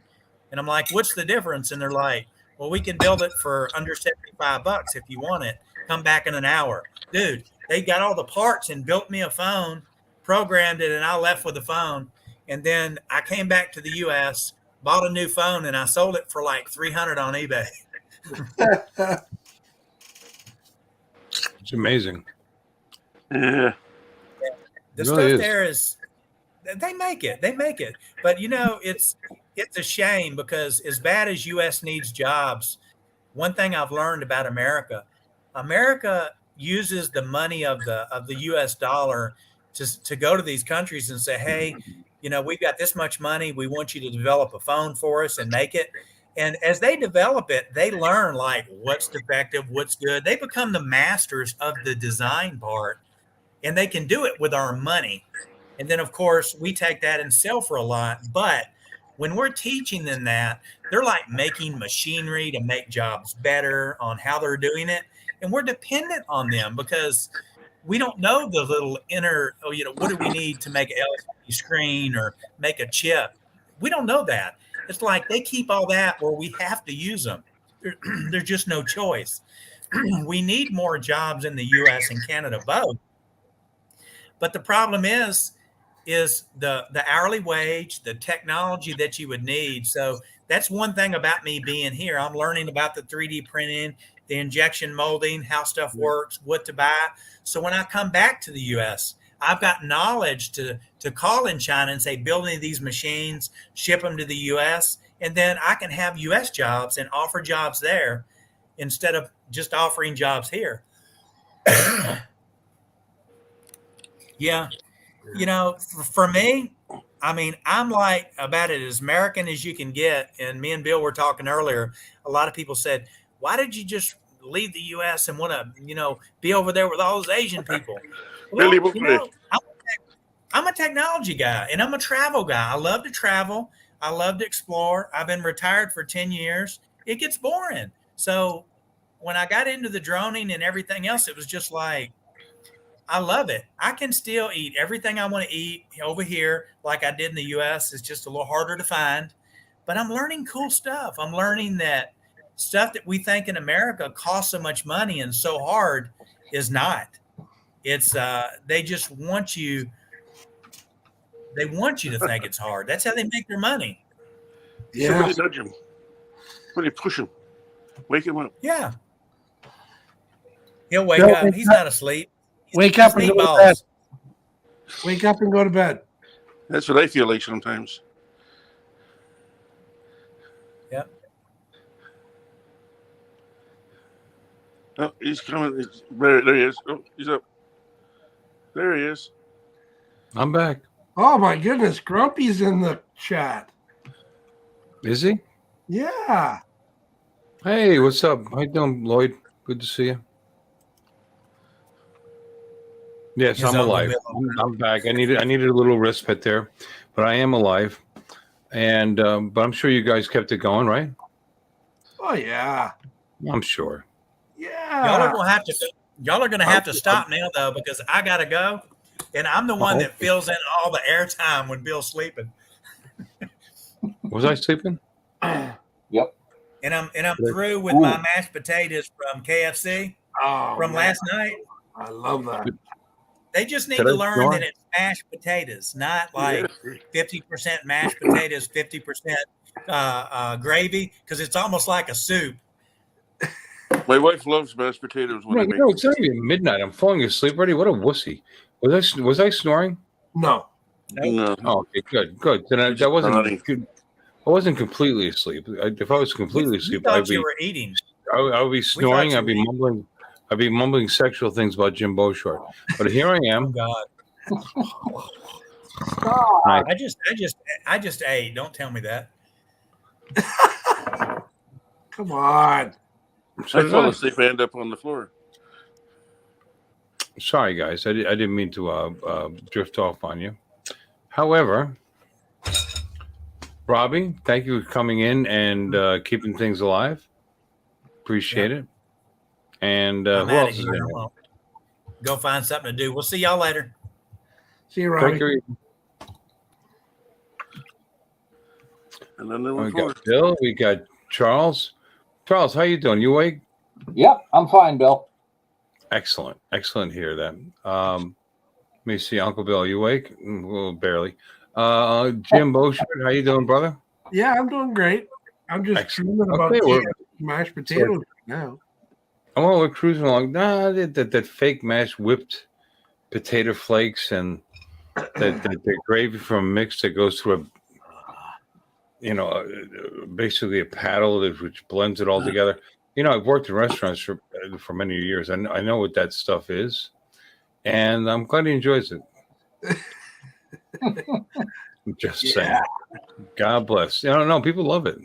And I'm like, what's the difference? And they're like, well, we can build it for under $75 if you want it. Come back in an hour. Dude, they got all the parts and built me a phone, programmed it, and I left with the phone. And then I came back to the U.S., bought a new phone, and I sold it for like $300 on eBay. It's amazing. Yeah. The It stuff really is. there is, they make it. But, it's a shame because as bad as U.S. needs jobs, one thing I've learned about America uses the money of the U.S. dollar to go to these countries and say, hey, we've got this much money. We want you to develop a phone for us and make it. And as they develop it, they learn like what's defective, what's good. They become the masters of the design part, and they can do it with our money. And then, of course, we take that and sell for a lot. But when we're teaching them that, they're like making machinery to make jobs better on how they're doing it. And we're dependent on them because we don't know the little what do we need to make an LCD screen or make a chip? We don't know that. It's like they keep all that where we have to use them. There's just no choice. we need more jobs in the U.S. and Canada both. But the problem is the hourly wage, the technology that you would need. So that's one thing about me being here. I'm learning about the 3D printing, the injection molding, how stuff works, what to buy. So when I come back to the U.S., I've got knowledge to call in China and say, build me these machines, ship them to the U.S., and then I can have U.S. jobs and offer jobs there instead of just offering jobs here. Yeah. You know, for me, I mean, I'm like about it as American as you can get. And me and Bill were talking earlier. A lot of people said, why did you just leave the U.S. and want to, you know, be over there with all those Asian people? Well, you know, I'm a technology guy and I'm a travel guy. I love to travel. I love to explore. I've been retired for 10 years. It gets boring. So when I got into the droning and everything else, it was just like, I love it. I can still eat everything I want to eat over here like I did in the U.S. It's just a little harder to find. But I'm learning cool stuff. I'm learning that stuff that we think in America costs so much money and so hard is not. It's they just want you. They want you to think it's hard. That's how they make their money. Yeah. Somebody nudge him. Somebody push him. Wake him up. Yeah. He'll wake up. He's not asleep. Wake up and go to bed. Wake up and go to bed. That's what I feel like sometimes. Yep. Oh, he's coming. There he is. Oh, he's up. There he is. I'm back. Oh my goodness, Grumpy's in the chat. Is he? Yeah. Hey, what's up? How you doing, Lloyd? Good to see you. Yes, He's I'm on the alive. I'm back. I needed a little respite there, but I am alive. And but I'm sure you guys kept it going, right? Oh yeah. I'm sure. Yeah. Y'all are gonna have to stop now though, because I gotta go, and I'm the one that fills in all the airtime when Bill's sleeping. Was I sleeping? Yep. And I'm through with my mashed potatoes from KFC from last night. I love that. They just need Did to I learn snore? that it's mashed potatoes, not like 50% mashed potatoes, 50% gravy, because it's almost like a soup. My wife loves mashed potatoes when I make No, it's not even midnight. I'm falling asleep already. What a wussy. Was I snoring? No. No. Oh, okay, good. Then You're just that wasn't nodding. good. I wasn't completely asleep. If I was completely We asleep, thought I'd you be were eating. I would be snoring. you I'd be mumbling. I'd be mumbling sexual things about Jim Beaushort. But here I Oh am. God! I- I just ate. Don't tell me that. Come on. so I did fall I. asleep and end up on the floor. Sorry, guys. I didn't mean to drift off on you. However, Robbie, thank you for coming in and keeping things alive. Appreciate it. And I'm who out else of is in here. here? I'm gonna go find something to do. We'll see y'all later. See you, Thank Robbie. you. And then there We was got Bill. We got Charles. Charles, how you doing? You awake? Yep, I'm fine, Bill. Excellent. Excellent to hear that. Let me see. Uncle Bill, you awake? Well, barely. Jim Beaushart, how you doing, brother? Yeah, I'm doing great. I'm just Excellent. dreaming about Okay, we're- mashed potatoes right now. Oh, we're cruising along. Nah, that fake mashed whipped potato flakes and the gravy from a mix that goes through basically a paddle which blends it all together. You know, I've worked in restaurants for many years. I know what that stuff is, and I'm glad he enjoys it. I'm just saying. God bless. No, people love it.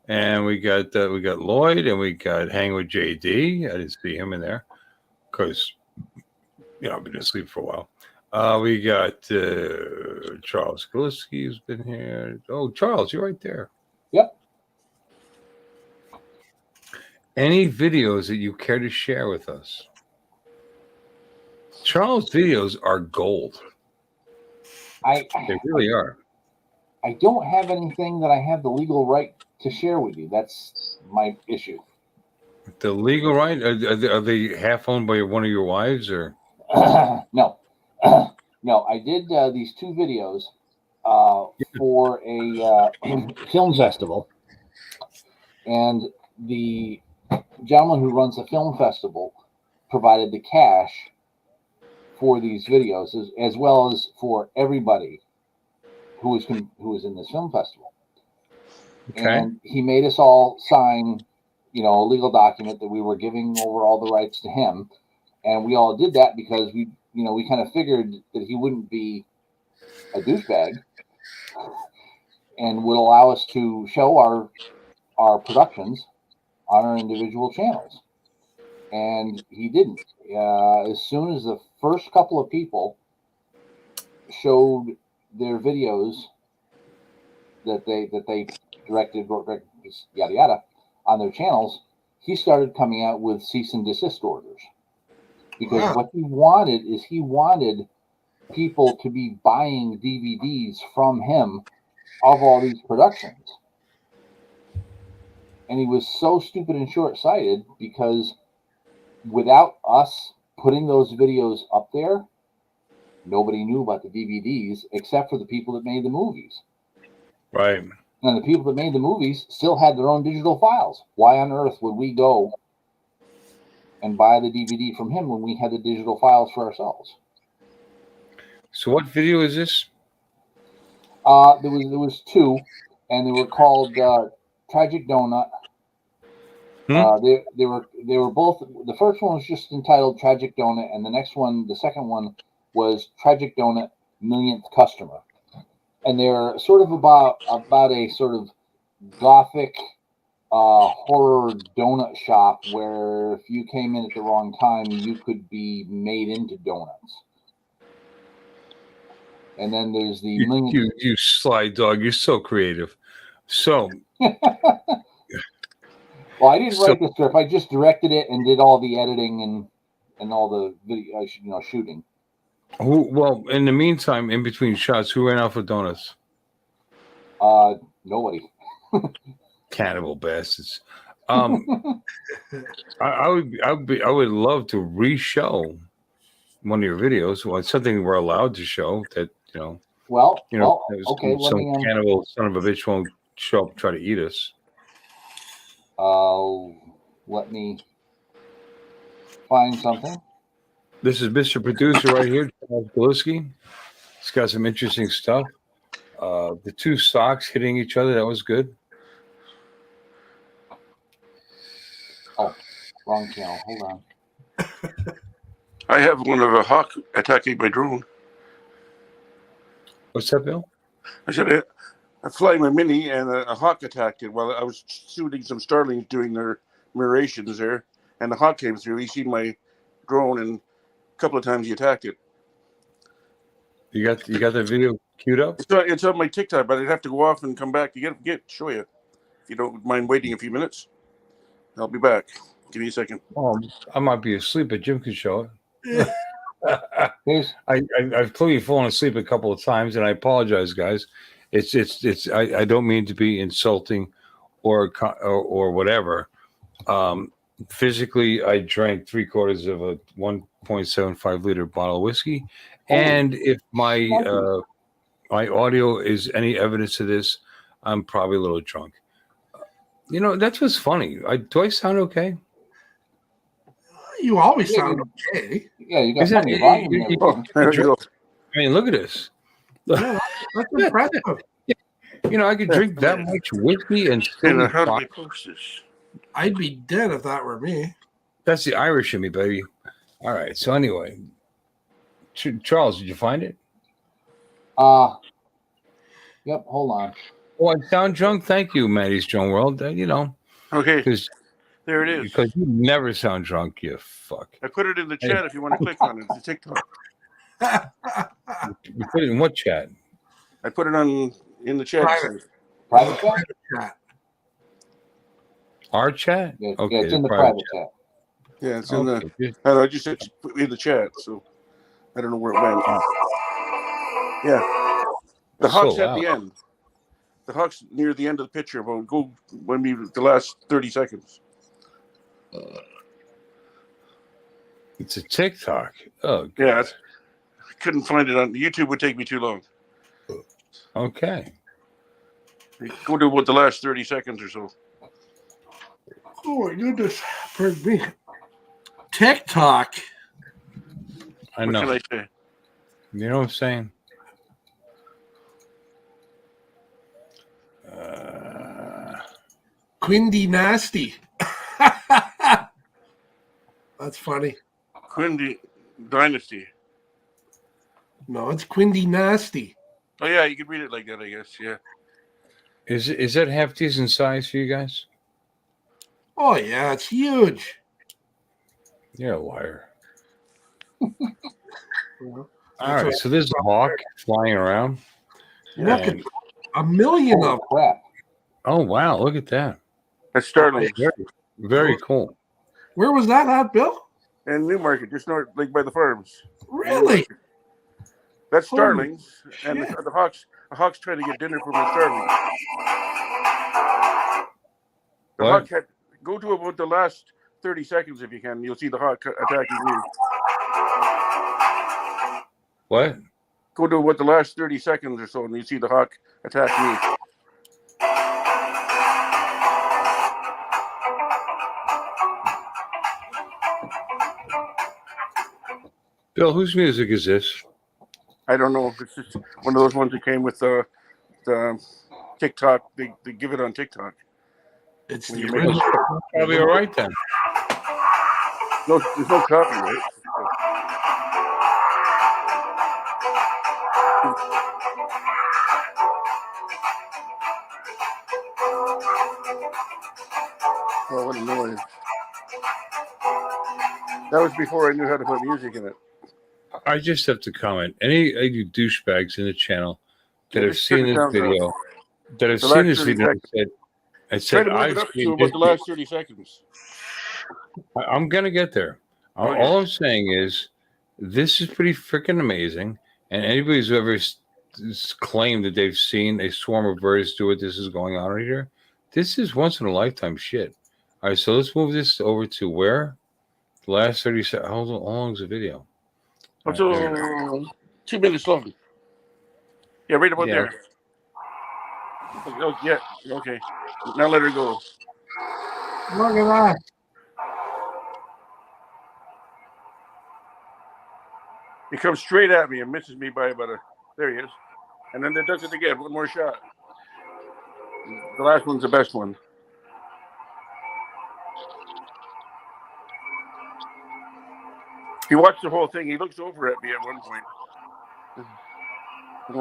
And we got Lloyd, and we got Hang with JD. I didn't see him in there because I've been asleep for a while. We got Charles Gillespie who's been here. Oh, Charles, you're right there. Yep. Any videos that you care to share with us? Charles' videos are gold. I They really are. I don't have anything that I have the legal right to share with you. That's my issue. The legal right? Are they half owned by one of your wives, or? No, no. I did these 2 videos for a film festival, and the gentleman who runs the film festival provided the cash for these videos, as well as for everybody who was in this film festival. Okay. And he made us all sign, a legal document that we were giving over all the rights to him, and we all did that because we kind of figured that he wouldn't be a douchebag and would allow us to show our productions on our individual channels. And he didn't. As soon as the first couple of people showed their videos that they directed, yada yada, on their channels, he started coming out with cease and desist orders. Because what he wanted people to be buying DVDs from him of all these productions. And he was so stupid and short-sighted because without us putting those videos up there, nobody knew about the DVDs except for the people that made the movies. Right. And the people that made the movies still had their own digital files. Why on earth would we go and buy the DVD from him when we had the digital files for ourselves? So what video is this? There was 2, and they were called Tragic Donut. They were both. The first one was just entitled Tragic Donut, and the second one was Tragic Donut Millionth Customer, and they're sort of about a sort of gothic horror donut shop where if you came in at the wrong time, you could be made into donuts. And then there's the you sly dog. You're so creative. So. Well, I didn't write the script. I just directed it and did all the editing and all the video, shooting. Well, in the meantime, in between shots, who ran out for donuts? Nobody. Cannibal bastards. I would love to re-show one of your videos. Well, it's something we're allowed to show that okay. Some cannibal son of a bitch won't show up and try to eat us. Let me find something. This is Mr. Producer right here, Charles Galiski. He's got some interesting stuff. The 2 socks hitting each other, that was good. Oh, wrong channel. Hold on. I have one of a hawk attacking my drone. What's that, Bill? I said I fly my Mini and a hawk attacked it while I was shooting some starlings doing their mirrations there, and the hawk came through. He seen my drone, and a couple of times he attacked it. You got that video queued up? It's on my TikTok, but I'd have to go off and come back to show you. If you don't mind waiting a few minutes, I'll be back. Give me a second. Oh, I might be asleep, but Jim can show it. Here's I've clearly fallen asleep a couple of times, and I apologize, guys. It's I don't mean to be insulting or whatever. Physically, I drank 3/4 of a 1.75 liter bottle of whiskey, and if my audio is any evidence of this, I'm probably a little drunk. That's what's funny. Do I sound okay? You always sound okay. Yeah, you got Isn't plenty it- of volume you- there. Oh, there you go. I mean, look at this. Yeah, that's impressive. I could drink that much whiskey and still And be how do fine. I post this? I'd be dead if that were me. That's the Irish in me, baby. All right. So anyway, Charles, did you find it? Yep. Hold on. Oh, I sound drunk. Thank you, Maddie's Drone World. Okay, Because there it is. you never sound drunk, you fuck. I put it in the chat if you want to click on it. The TikTok. You put it in what chat? I put it in the chat. Private chat? Chat. Our chat? Yeah, Okay, it's in the private chat. Yeah, it's in the. Okay. I just said in the chat, so I don't know where it went. Yeah, the hawk's at the end. The hawk's near the end of the picture. But go maybe the last 30 seconds. It's a TikTok. Oh, Yeah, God. I couldn't find it on YouTube. Would take me too long. Okay. Go to about the last 30 seconds or so. Oh my goodness. Pardon me. TikTok. I What know. can I say? You know what I'm saying? Quindy Nasty. That's funny. Quindy Dynasty. No, it's Quindy Nasty. Oh yeah, you could read it like that, I guess. Yeah. Is that half decent size for you guys? Oh yeah, it's huge. You're a liar. Well, All right, so there's a hawk flying around. look at And- a million Holy of them. crap. oh wow, look at that. That's Starling. Very cool. Where was that at, Bill? And Newmarket, just north, like by the farms. Really? That's Holy starlings, and shit. the hawks. The hawk's trying to get dinner from the starlings. The What? hawk had go to about the last 30 seconds if you can. You'll see the hawk attacking you. What? Go to about the last 30 seconds or so, and you see the hawk attack you. Bill, whose music is this? I don't know. It's just one of those ones that came with the TikTok. They give it on TikTok. It's When the you make original. Probably all right then. No, there's no copyright. Oh, what a noise. That was before I knew how to put music in it. I just have to comment. Any of you douchebags in the channel that Yeah, have just seen turn it this down, video, that have The seen last this 30 video and Try said to move I've it up seen to about this, the last 30 seconds. I'm gonna get there. Okay. All I'm saying is this is pretty freaking amazing. And anybody who's ever claimed that they've seen a swarm of birds do what this is going on right here, this is once in a lifetime shit. All right, so let's move this over to where? The last 30 seconds. How long is the video? All right, there we go. So 2 minutes long. Yeah, right about Yeah. there. Oh, yeah, okay. Now let her go. Look at that. He comes straight at me and misses me by about a. There he is. And then it does it again. One more shot. The last one's the best one. If you watch the whole thing, he looks over at me at one point.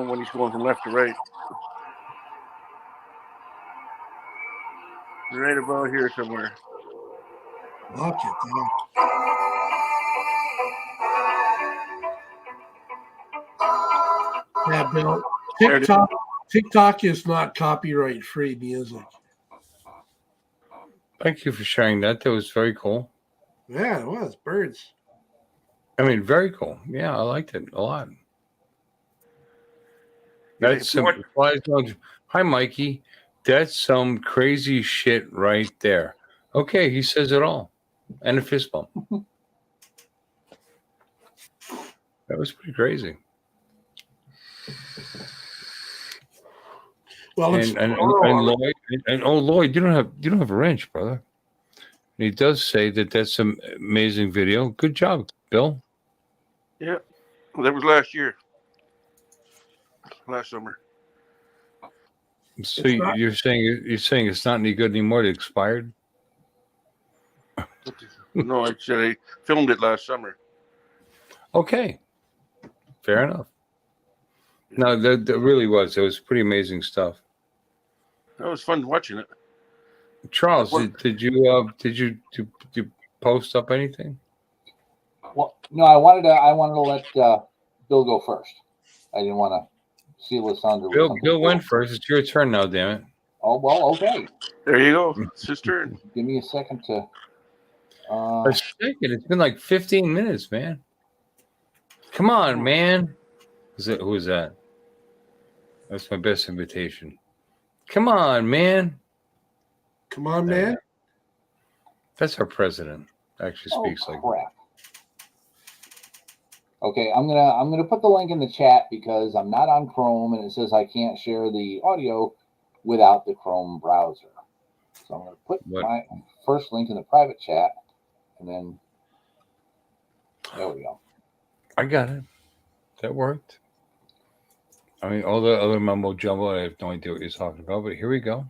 When he's going from left to right. Right about here somewhere. Look at that. Yeah, Bill. There it is. TikTok is not copyright free music. Thank you for sharing that. That was very cool. Yeah, it was birds. I mean, very cool. Yeah, I liked it a lot. That's some. Hi, Mikey. That's some crazy shit right there. Okay, he says it all, and a fist bump. That was pretty crazy. Well, it's And Lloyd, and oh Lloyd, you don't have a wrench, brother. And he does say that that's some amazing video. Good job, Bill. Yeah. Well, that was last year. Last summer. So It's not- you're saying it's not any good anymore. It expired. No, I said I filmed it last summer. Okay, fair enough. No, that really was. It was pretty amazing stuff. That was fun watching it. Charles, did you post up anything? Well, no, I wanted to let Bill go first. I didn't want to seal us under. with Bill something went cool. first. It's your turn now, damn it. Oh well, okay. There you go, sister. Give me a second to. A second. It's been like 15 minutes, man. Come on, man. Who is that? That's my best invitation. Come on, man. come on, man. That's our president. Actually speaks like. Crap. Okay, I'm gonna put the link in the chat because I'm not on Chrome and it says I can't share the audio without the Chrome browser. So I'm gonna put my first link in the private chat, and then there we go. I got it. That worked. I mean, all the other mumbo jumbo, I have no idea what you're talking about, but here we go.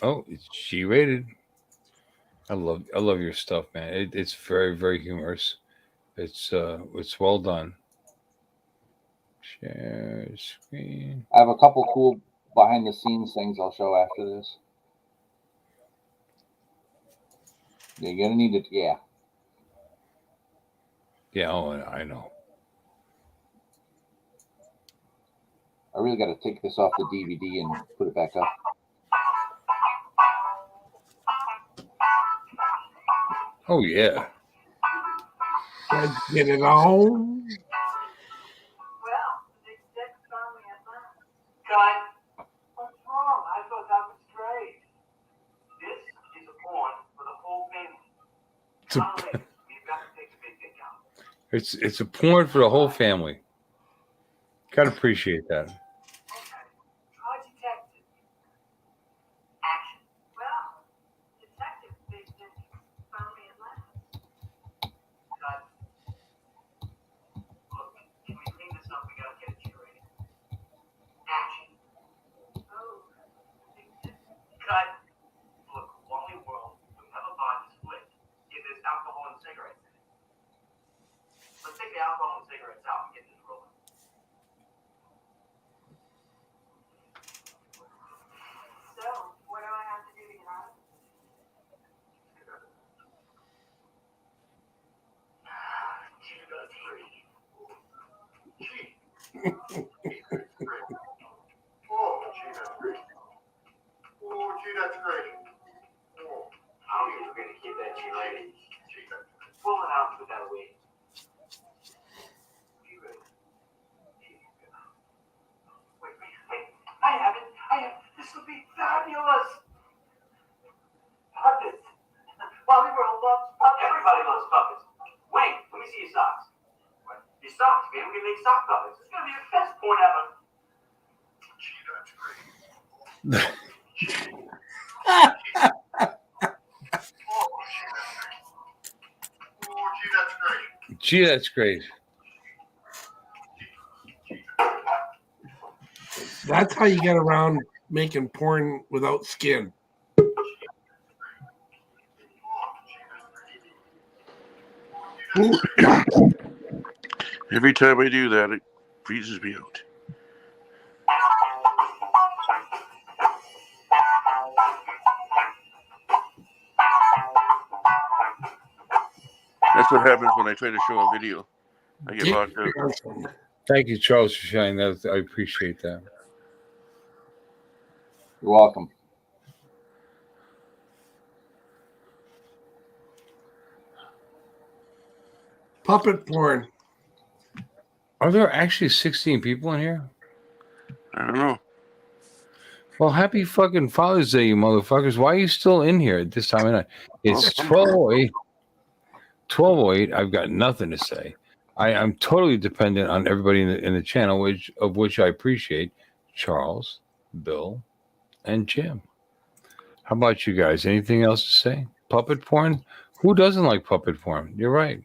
Oh, it's G-rated. I love your stuff, man. It's very, very humorous. It's well done. Share screen. I have a couple cool behind the scenes things I'll show after this. You're gonna need it, yeah. Yeah, oh, I know. I really got to take this off the DVD and put it back up. Oh yeah. Let's get it on. Well, the exec found me at last. God, what's wrong? I thought that was great. This is a porn for the whole family. It's a, We've got to take a big dick out. it's a porn for the whole family. Gotta appreciate that. Try detective. Action. Well, detective big dick found me at last. God. Look, can we clean this up? We gotta get it G-rated. Action. Oh, big dick. Cut. Look, only world we have a bond split if there's alcohol and cigarettes in it. Let's take the alcohol and cigarettes out and get this rolling. So, what do I have to do to get out of it? Gee, that's great. Gee. Oh, gee, that's great. Oh, gee, that's great. Oh, I don't think we're gonna keep that G-rated. Gee, that's great. Pull it out and put that away. G-rated. Wait. I have it. This will be fabulous. Puppets. Wally World loves puppets. Everybody loves puppets. Wait, let me see your socks. What? Your socks, man. We're gonna make sock puppets. It's gonna be the best porn ever. Gee, that's great. Oh, gee, that's great. Gee, that's great. That's how you get around making porn without skin. Every time I do that, it freezes me out. That's what happens when I try to show a video. I get locked out. Thank you, Charles, for sharing that. I appreciate that. You're welcome. Puppet porn. Are there actually 16 people in here? I don't know. Well, happy fucking Father's Day, you motherfuckers. Why are you still in here at this time of night? It's 12:08. 12:08. I've got nothing to say. I'm totally dependent on everybody in the channel, which I appreciate. Charles, Bill, and Jim. How about you guys? Anything else to say? Puppet porn? Who doesn't like puppet porn? You're right.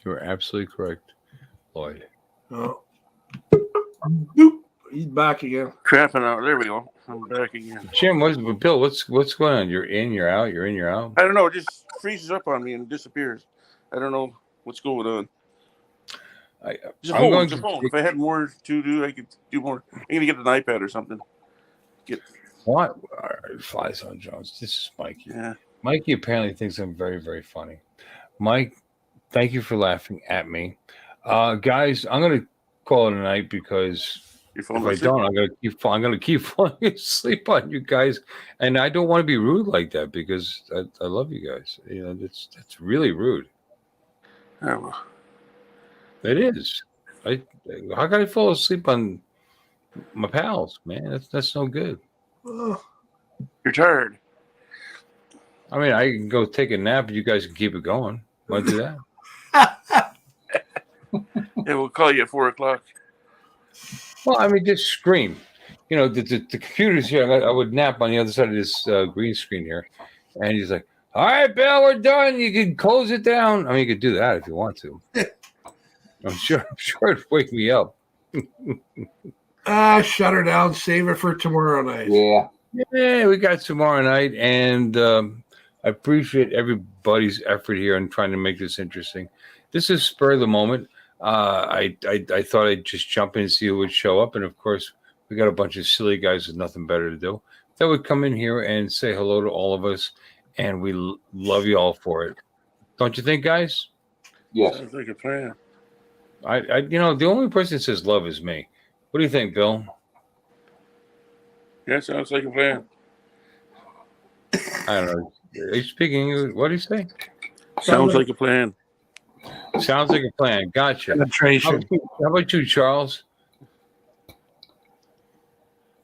You're absolutely correct, Lloyd. Oh. Boop. He's back again. Crapping out. There we go. I'm back again. Jim, Bill, what's going on? You're in, you're out, you're in, you're out. I don't know. It just freezes up on me and disappears. I don't know what's going on. It's a phone. It's a phone. If I had more to do, I could do more. I'm going to get an iPad or something. What? Flies on Jones. This is Mikey. Yeah. Mikey apparently thinks I'm very, very funny. Mike, thank you for laughing at me. Guys, I'm going to call it a night because if I don't, I'm going to keep falling asleep on you guys. And I don't want to be rude like that because I love you guys. You know, that's really rude. Oh, well. It is. How can I fall asleep on my pals, man? That's no good. Oh. You're tired. I mean, I can go take a nap, but you guys can keep it going. Want to do that? Yeah, we'll call you at 4:00. Well, I mean, just scream. You know, the computer's here. I would nap on the other side of this green screen here. And he's like, all right, Bill, we're done. You can close it down. I mean, you could do that if you want to. I'm sure it'd wake me up. Shut her down. Save it for tomorrow night. Yeah. Yeah, we got tomorrow night. And I appreciate everybody's effort here in trying to make this interesting. This is spur of the moment. I thought I'd just jump in and see who would show up. And, of course, we got a bunch of silly guys with nothing better to do that would come in here and say hello to all of us. And we love you all for it. Don't you think, guys? Yes. Sounds like a plan. You know, the only person that says love is me. What do you think, Bill? Yeah, sounds like a plan. I don't know. Are you speaking English? What do you say? Sounds like a plan. Sounds like a plan. Gotcha. How Penetration. about you, Charles?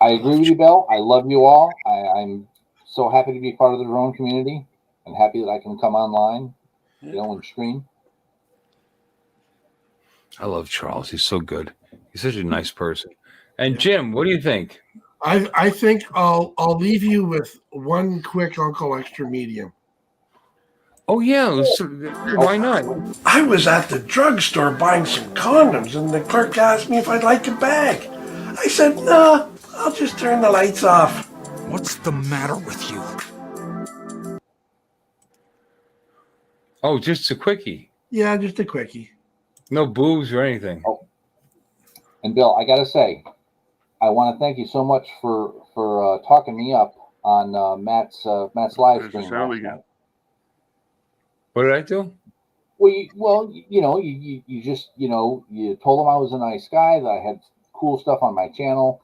I agree with you, Bill. I love you all. I'm so happy to be part of the drone community and happy that I can come online, and stream. I love Charles. He's so good. He's such a nice person. And Jim, what do you think? I think I'll leave you with one quick Uncle Extra medium. Oh yeah, why not? I was at the drugstore buying some condoms, and the clerk asked me if I'd like a bag. I said, no, I'll just turn the lights off. What's the matter with you? Oh, just a quickie. Yeah, just a quickie. No boobs or anything. Oh. And Bill, I gotta say, I want to thank you so much for talking me up on Matt's live stream. last night. What did I do? Well, you just you told him I was a nice guy, that I had cool stuff on my channel,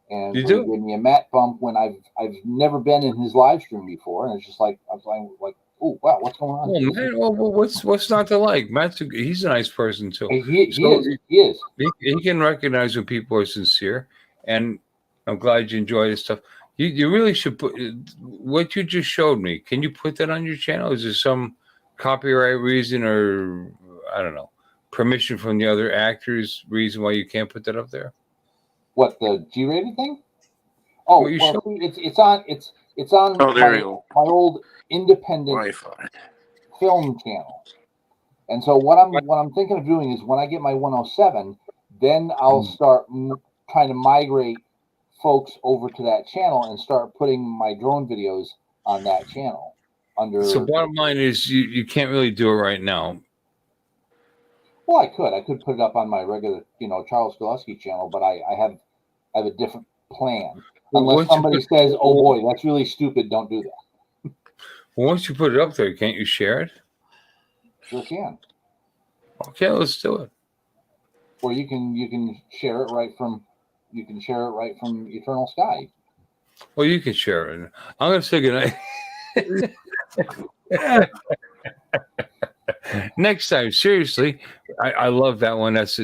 and You so do? he gave me a Matt bump when I've never been in his live stream before, and it's just like I was like, oh wow, what's going on? Oh man, well, what's not to like? He's a nice person too. He is. He can recognize when people are sincere, and I'm glad you enjoy this stuff. You really should put what you just showed me. Can you put that on your channel? Is there some copyright reason, or I don't know, permission from the other actors reason why you can't put that up there? What, the G-rated thing? Oh, Well, you well, show- see, it's on Oh, there my, you go. my old independent Wi-Fi. film channel. And so what I'm thinking of doing is when I get my 107, then I'll start trying to migrate folks over to that channel and start putting my drone videos on that channel. So bottom line is you can't really do it right now. Well, I could put it up on my regular, Charles Gillespie channel, but I have a different plan. Well, Unless once you somebody put- says, "Oh boy, that's really stupid. Don't do that." Well, once you put it up there, can't you share it? Sure can. Okay, let's do it. Or you can share it right from Eternal Sky. Well, you can share it. I'm going to say goodnight. Next time, seriously, I love that one. That's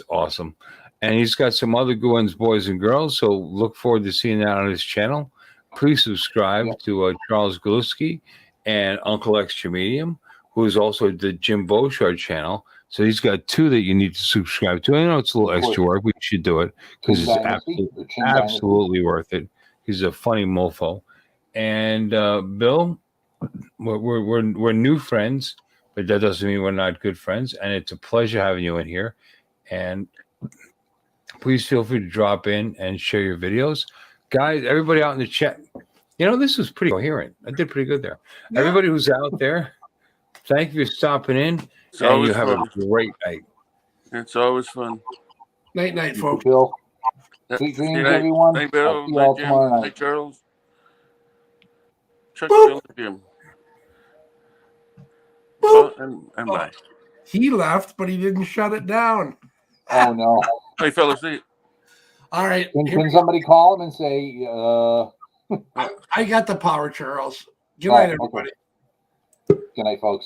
awesome. And he's got some other good ones, boys and girls. So look forward to seeing that on his channel. Please subscribe to Charles Gillespie and Uncle Extra Medium, who is also the Jim Beauchard channel. So he's got two that you need to subscribe to. I know it's a little extra work, but you should do it because it's absolutely worth it. He's a funny mofo. And Bill, we're new friends, but that doesn't mean we're not good friends. And it's a pleasure having you in here. And please feel free to drop in and share your videos. Guys, everybody out in the chat, this was pretty coherent. I did pretty good there. Yeah. Everybody who's out there, thank you for stopping in. And you have a great night. It's always fun. Night, folks. Bill. Sweet dreams, everyone. Night, Bill. I'll see you all Jim. tomorrow night. Night, Charles. Chuck, Bill, and Jim. And bye. He left, but he didn't shut it down. Oh no! Hey, fell asleep. All right. Can somebody call him and say? I got the power, Charles. Good night, everybody. Okay. Good night, folks.